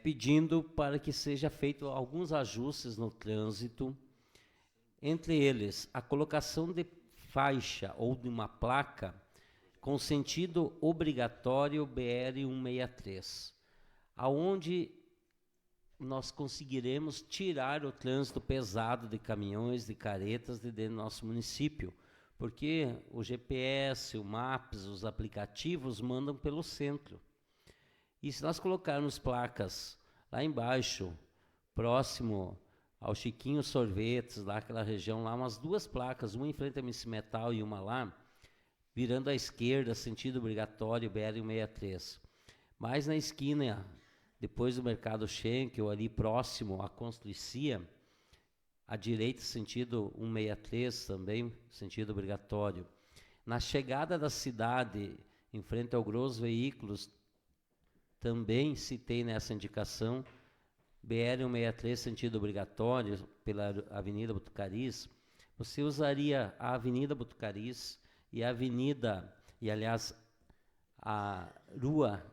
pedindo para que seja feito alguns ajustes no trânsito, entre eles a colocação de faixa ou de uma placa com sentido obrigatório BR-163, aonde nós conseguiremos tirar o trânsito pesado de caminhões, de caretas de dentro do nosso município, porque o GPS, o Maps, os aplicativos mandam pelo centro. E se nós colocarmos placas lá embaixo, próximo ao Chiquinho Sorvetes, lá aquela região, lá umas 2 placas, uma em frente à MC Metal e uma lá, virando à esquerda, sentido obrigatório, BR-163. Mais na esquina, depois do Mercado Schenkel, ali próximo à Constituicia, à direita, sentido 163 também, sentido obrigatório. Na chegada da cidade, em frente ao Gros Veículos, também citei nessa indicação, BR-163, sentido obrigatório, pela Avenida Botucaris, você usaria a Avenida Botucaris e a Avenida, e aliás, a Rua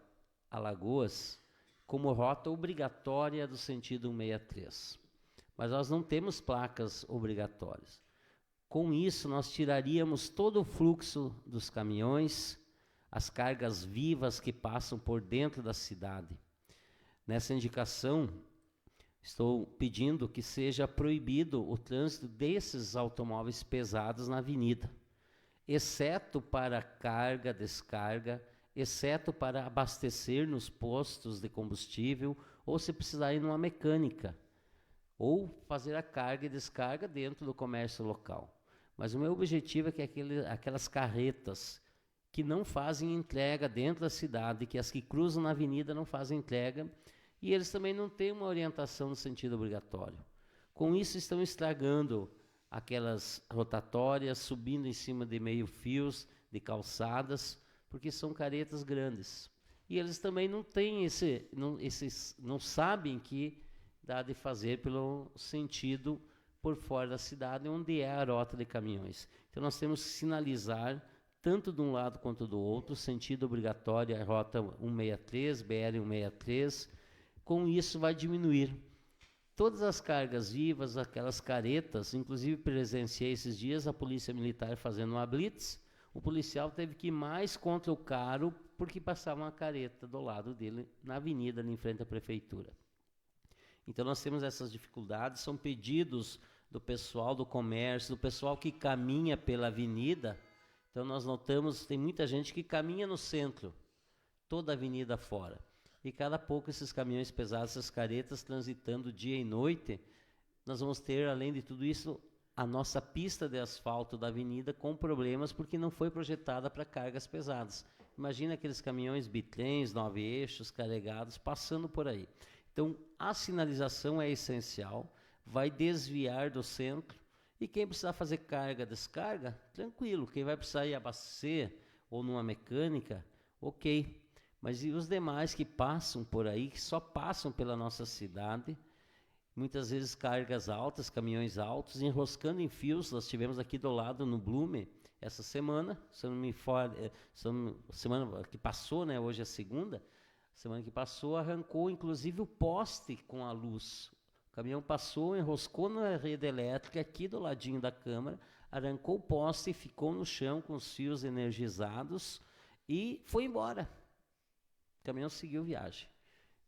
Alagoas, como rota obrigatória do sentido 163. Mas nós não temos placas obrigatórias. Com isso, nós tiraríamos todo o fluxo dos caminhões, as cargas vivas que passam por dentro da cidade. Nessa indicação, estou pedindo que seja proibido o trânsito desses automóveis pesados na avenida, exceto para carga, descarga, exceto para abastecer nos postos de combustível, ou se precisar ir numa mecânica, ou fazer a carga e descarga dentro do comércio local. Mas o meu objetivo é que aquelas carretas que não fazem entrega dentro da cidade, que as que cruzam na avenida não fazem entrega, e eles também não têm uma orientação no sentido obrigatório. Com isso, estão estragando aquelas rotatórias, subindo em cima de meio-fios, de calçadas, porque são caretas grandes. E eles também não têm não sabem que dá de fazer pelo sentido por fora da cidade, onde é a rota de caminhões. Então, nós temos que sinalizar, tanto de um lado quanto do outro, sentido obrigatório, a rota 163, BR-163, com isso vai diminuir. Todas as cargas vivas, aquelas caretas, inclusive presenciei esses dias a Polícia Militar fazendo uma blitz, o policial teve que ir mais contra o carro, porque passava uma careta do lado dele, na avenida, ali em frente à prefeitura. Então, nós temos essas dificuldades, são pedidos do pessoal do comércio, do pessoal que caminha pela avenida. Então, nós notamos, tem muita gente que caminha no centro, toda a avenida fora. E cada pouco esses caminhões pesados, essas caretas transitando dia e noite, nós vamos ter, além de tudo isso, a nossa pista de asfalto da avenida com problemas, porque não foi projetada para cargas pesadas. Imagina aqueles caminhões bitrens, 9 eixos, carregados, passando por aí. Então, a sinalização é essencial, vai desviar do centro, e quem precisar fazer carga, descarga, tranquilo. Quem vai precisar ir abastecer ou numa mecânica, ok. Mas e os demais que passam por aí, que só passam pela nossa cidade, muitas vezes cargas altas, caminhões altos, enroscando em fios. Nós tivemos aqui do lado, no Blume, essa semana, se eu não me for, semana que passou, né, hoje é segunda, semana que passou, arrancou inclusive o poste com a luz. O caminhão passou, enroscou na rede elétrica aqui do ladinho da Câmara, arrancou o poste e ficou no chão com os fios energizados e foi embora. O caminhão seguiu viagem.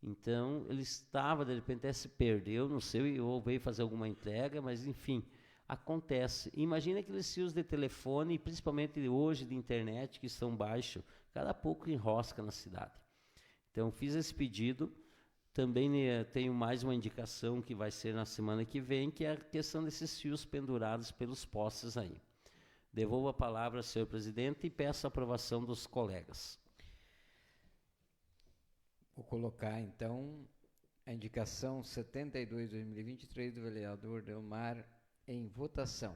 Então, ele estava, de repente, até se perdeu, não sei, ou veio fazer alguma entrega, mas, enfim, acontece. Imagina aqueles fios de telefone, principalmente hoje de internet, que estão baixos, cada pouco enrosca na cidade. Então, fiz esse pedido. Também tenho mais uma indicação que vai ser na semana que vem, que é a questão desses fios pendurados pelos postes aí. Devolvo a palavra ao senhor presidente e peço a aprovação dos colegas. Vou colocar, então, a indicação 72/2023 do vereador Delmar em votação.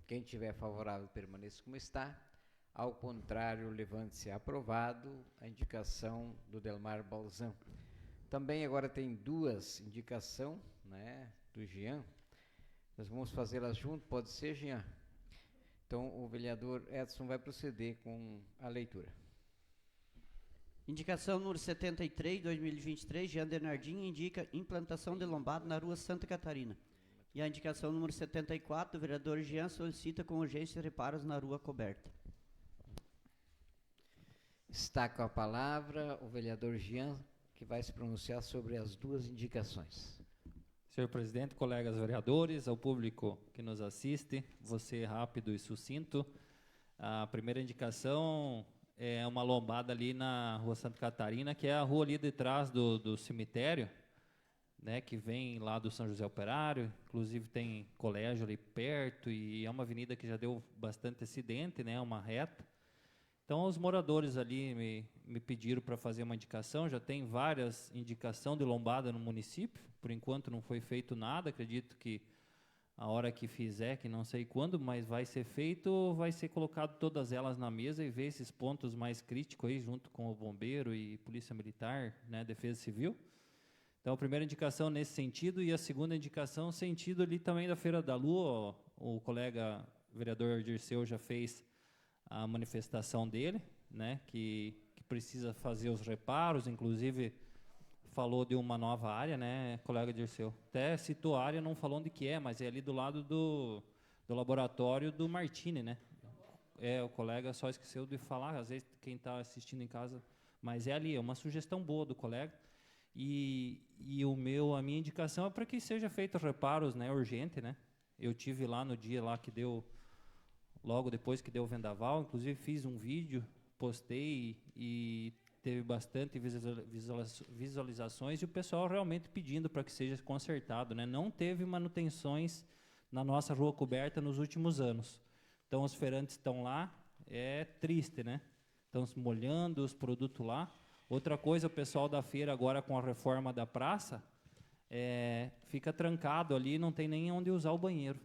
Quem tiver favorável, permaneça como está. Ao contrário, levante-se. Aprovado a indicação do Delmar Balzan. Também agora tem duas indicações, né, do Jean. Nós vamos fazê-las junto, pode ser, Jean? Então, o vereador Edson vai proceder com a leitura. Indicação número 73, 2023, Jean Denardim indica implantação de lombada na rua Santa Catarina. E a indicação número 74, o vereador Jean solicita com urgência reparos na rua coberta. Está com a palavra o vereador Jean, que vai se pronunciar sobre as duas indicações. Senhor presidente, colegas vereadores, ao público que nos assiste, vou ser rápido e sucinto. A primeira indicação é uma lombada ali na rua Santa Catarina, que é a rua ali de trás do cemitério, né, que vem lá do São José Operário, inclusive tem colégio ali perto, e é uma avenida que já deu bastante acidente, né, uma reta. Então, os moradores ali me pediram para fazer uma indicação. Já tem várias indicações de lombada no município. Por enquanto não foi feito nada. Acredito que a hora que fizer, que não sei quando, mas vai ser feito, vai ser colocado todas elas na mesa e ver esses pontos mais críticos aí, junto com o bombeiro e polícia militar, né, defesa civil. Então, a primeira indicação nesse sentido, e a segunda indicação, sentido ali também da Feira da Lua. O colega vereador Dirceu já fez a manifestação dele, né, que precisa fazer os reparos, inclusive falou de uma nova área, né, colega Dirceu? Até citou a área, não falou onde que é, mas é ali do lado do laboratório do Martini, né? O colega só esqueceu de falar, às vezes quem está assistindo em casa, mas é ali, é uma sugestão boa do colega. E a minha indicação é para que seja feito reparos, né, urgente, né? Eu tive lá no dia lá que deu, logo depois que deu o vendaval, inclusive fiz um vídeo, postei e teve bastante visualizações e o pessoal realmente pedindo para que seja consertado, né? Não teve manutenções na nossa rua coberta nos últimos anos. Então os feirantes estão lá, é triste, né? Estão se molhando os produtos lá. Outra coisa, o pessoal da feira agora com a reforma da praça, fica trancado ali, não tem nem onde usar o banheiro.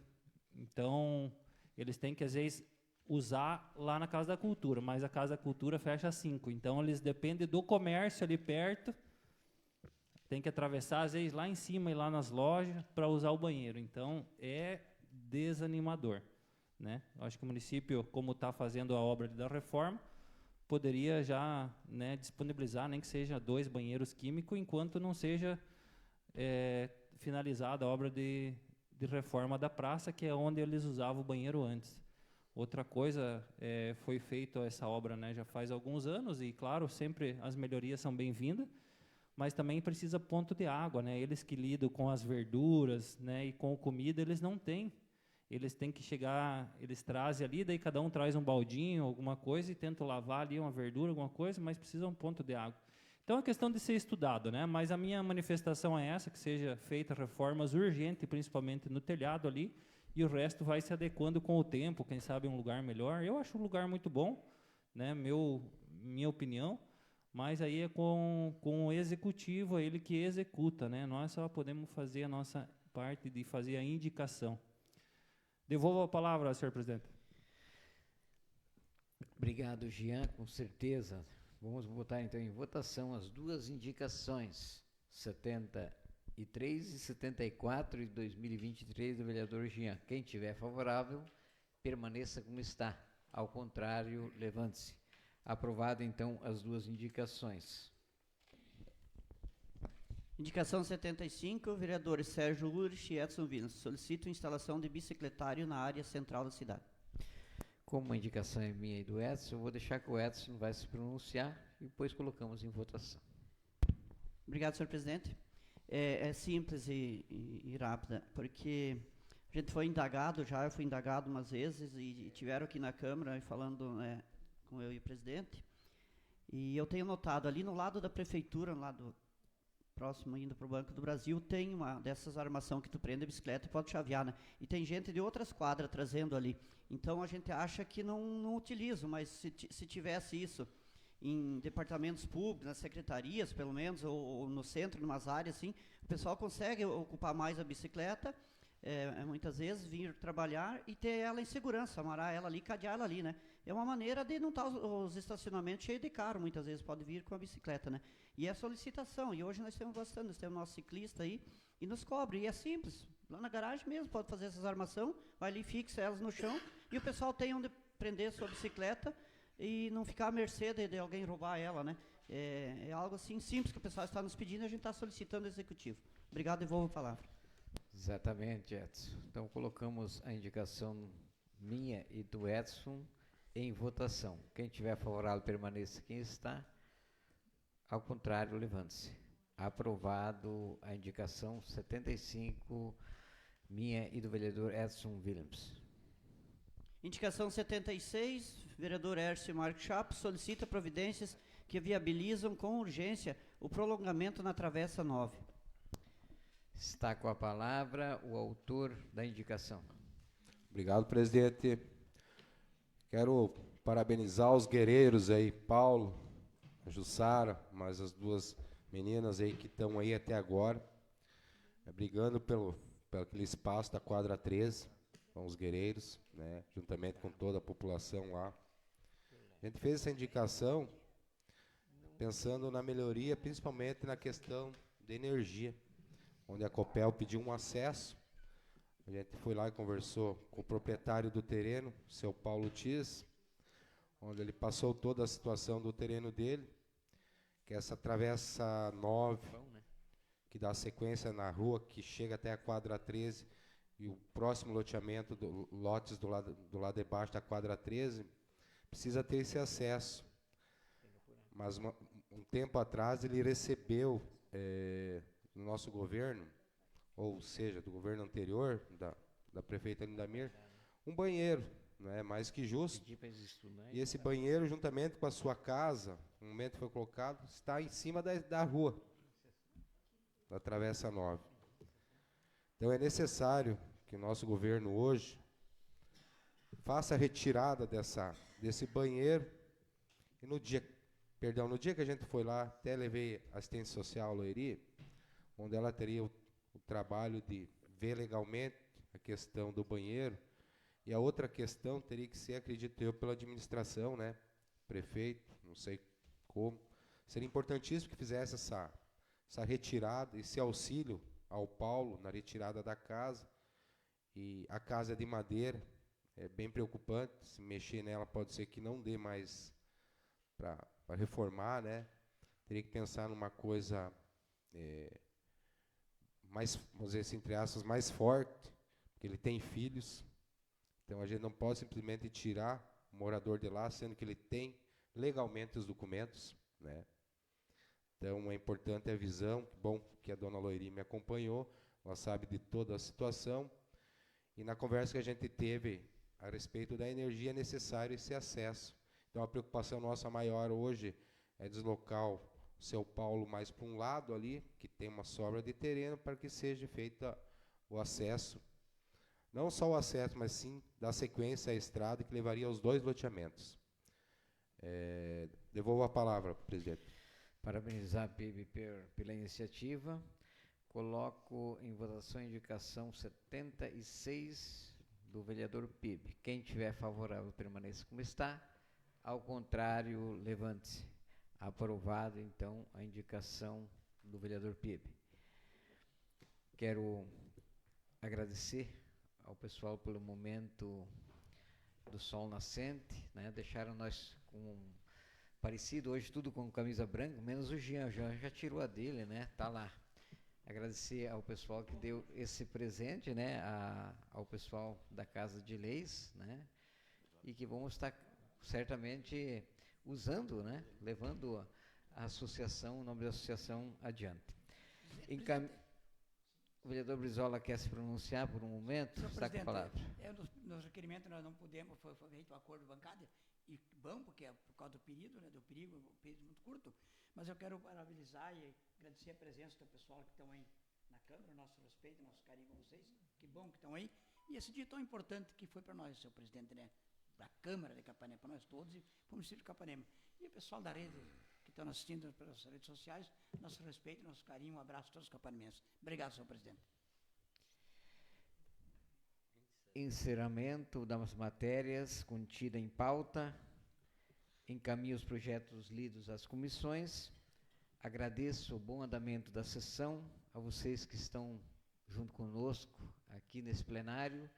Então, eles têm que, às vezes, usar lá na Casa da Cultura, mas a Casa da Cultura fecha às 5. Então, eles dependem do comércio ali perto, tem que atravessar, às vezes, lá em cima e lá nas lojas para usar o banheiro. Então, é desanimador, né? Acho que o município, como está fazendo a obra da reforma, poderia já, né, disponibilizar, nem que seja 2 banheiros químicos, enquanto não seja finalizada a obra de reforma da praça, que é onde eles usavam o banheiro antes. Outra coisa, foi feita essa obra, né, já faz alguns anos, e claro, sempre as melhorias são bem-vindas, mas também precisa ponto de água, né? Eles que lidam com as verduras, né, e com comida, eles não têm. Eles têm que chegar, eles trazem ali, daí cada um traz um baldinho, alguma coisa, e tentam lavar ali uma verdura, alguma coisa, mas precisa um ponto de água. Então é questão de ser estudado, né? Mas a minha manifestação é essa, que seja feita reformas urgentes, principalmente no telhado ali, e o resto vai se adequando com o tempo, quem sabe um lugar melhor. Eu acho um lugar muito bom, né? Minha opinião, mas aí é com o executivo, é ele que executa, né? Nós só podemos fazer a nossa parte de fazer a indicação. Devolvo a palavra, senhor presidente. Obrigado, Jean, com certeza. Vamos botar, então, em votação as 2 indicações, 73 e 74 de 2023, do vereador Jean. Quem tiver favorável, permaneça como está. Ao contrário, levante-se. Aprovado, então, as 2 indicações. Indicação 75, vereadores Sérgio Urich e Edson Vilas. Solicito instalação de bicicletário na área central da cidade. Como a indicação é minha e do Edson, eu vou deixar que o Edson vai se pronunciar e depois colocamos em votação. Obrigado, senhor presidente. É simples e rápida, porque a gente foi indagado já, eu fui indagado umas vezes e tiveram aqui na Câmara falando, né, com eu e o presidente, e eu tenho notado ali no lado da prefeitura, no lado próximo indo para o Banco do Brasil, tem uma dessas armação que tu prende a bicicleta e pode chavear, né? E tem gente de outras quadras trazendo ali. Então a gente acha que não utiliza, mas se tivesse isso em departamentos públicos, nas secretarias, pelo menos, ou no centro, em umas áreas assim, o pessoal consegue ocupar mais a bicicleta, muitas vezes vir trabalhar e ter ela em segurança, amarrar ela ali, cadear ela ali, né? É uma maneira de não estar os estacionamentos cheios de carro, muitas vezes pode vir com a bicicleta, né? E é solicitação, e hoje nós temos bastante, nós temos nosso ciclista aí, e nos cobre, e é simples, lá na garagem mesmo, pode fazer essas armação, vai ali, fixa elas no chão, e o pessoal tem onde prender sua bicicleta, e não ficar à mercê de alguém roubar ela, né? É algo assim simples que o pessoal está nos pedindo e a gente está solicitando ao executivo. Obrigado, devolvo a palavra. Exatamente, Edson. Então colocamos a indicação minha e do Edson em votação. Quem tiver favorável, permaneça quem está. Ao contrário, levante-se. Aprovado a indicação 75, minha e do vereador Edson Williams. Indicação 76, vereador Hércio Marques Chapo solicita providências que viabilizam com urgência o prolongamento na Travessa 9. Está com a palavra o autor da indicação. Obrigado, presidente. Quero parabenizar os guerreiros aí, Paulo, a Jussara, mais as 2 meninas aí que estão aí até agora, brigando pelo aquele espaço da quadra 13, com os guerreiros, né, juntamente com toda a população lá. A gente fez essa indicação pensando na melhoria, principalmente na questão de energia, onde a Copel pediu um acesso. A gente foi lá e conversou com o proprietário do terreno, o seu Paulo Tis, onde ele passou toda a situação do terreno dele, que é essa travessa 9, que dá sequência na rua, que chega até a quadra 13, e o próximo loteamento, lotes do lado de baixo da quadra 13, precisa ter esse acesso. Mas um tempo atrás ele recebeu, no nosso governo, ou seja, do governo anterior, da prefeita Lindamir, um banheiro, né, mais que justo. E esse banheiro, juntamente com a sua casa, no momento que foi colocado, está em cima da rua, da Travessa 9. Então é necessário que o nosso governo hoje faça a retirada desse banheiro. E no dia que a gente foi lá, até levei a assistência social a Loiri, onde ela teria o trabalho de ver legalmente a questão do banheiro. E a outra questão teria que ser, acredito eu, pela administração, né? Prefeito, não sei como. Seria importantíssimo que fizesse essa retirada, esse auxílio ao Paulo na retirada da casa. E a casa é de madeira, é bem preocupante. Se mexer nela pode ser que não dê mais para reformar, né? Teria que pensar numa coisa mais, vamos dizer assim, entre aspas, mais forte, porque ele tem filhos. Então a gente não pode simplesmente tirar o morador de lá, sendo que ele tem legalmente os documentos, né? Então é importante a visão, bom que a dona Loiri me acompanhou, ela sabe de toda a situação, e na conversa que a gente teve a respeito da energia é necessário esse acesso. Então a preocupação nossa maior hoje é deslocar o seu Paulo mais para um lado ali, que tem uma sobra de terreno, para que seja feito o acesso. Não só o acesso, mas sim dar sequência à estrada que levaria aos 2 loteamentos. Devolvo a palavra, presidente. Parabenizar a PIB pela iniciativa. Coloco em votação a indicação 76 do vereador PIB. Quem tiver favorável, permaneça como está. Ao contrário, levante-se. Aprovado, então, a indicação do vereador PIB. Quero agradecer ao pessoal pelo momento do sol nascente, né? Deixaram nós com parecido hoje, tudo com camisa branca, menos o Jean já tirou a dele, né? Tá lá. Agradecer ao pessoal que deu esse presente, né? Ao pessoal da Casa de Leis, né? E que vamos estar certamente usando, né? Levando a associação, o nome da associação adiante. O vereador Brizola quer se pronunciar por um momento? Senhor Está com a palavra. Nos requerimentos nós não podemos, foi feito um acordo bancário, e bom, porque é por causa do período, né, do perigo, um período muito curto, mas eu quero parabenizar e agradecer a presença do pessoal que estão aí na Câmara, nosso respeito, nosso carinho com vocês, que bom que estão aí, e esse dia tão importante que foi para nós, senhor presidente, né, da Câmara de Capanema, para nós todos, e para o município de Capanema. E o pessoal da rede, que estão nos assistindo pelas redes sociais, nosso respeito, nosso carinho, um abraço a todos os capanamenses. Obrigado, senhor presidente. Encerramento das matérias contida em pauta. Encaminho os projetos lidos às comissões. Agradeço o bom andamento da sessão, a vocês que estão junto conosco aqui nesse plenário,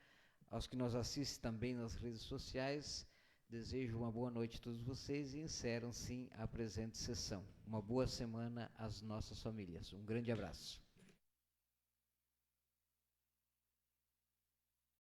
aos que nos assistem também nas redes sociais. Desejo uma boa noite a todos vocês e encerram, sim, a presente sessão. Uma boa semana às nossas famílias. Um grande abraço.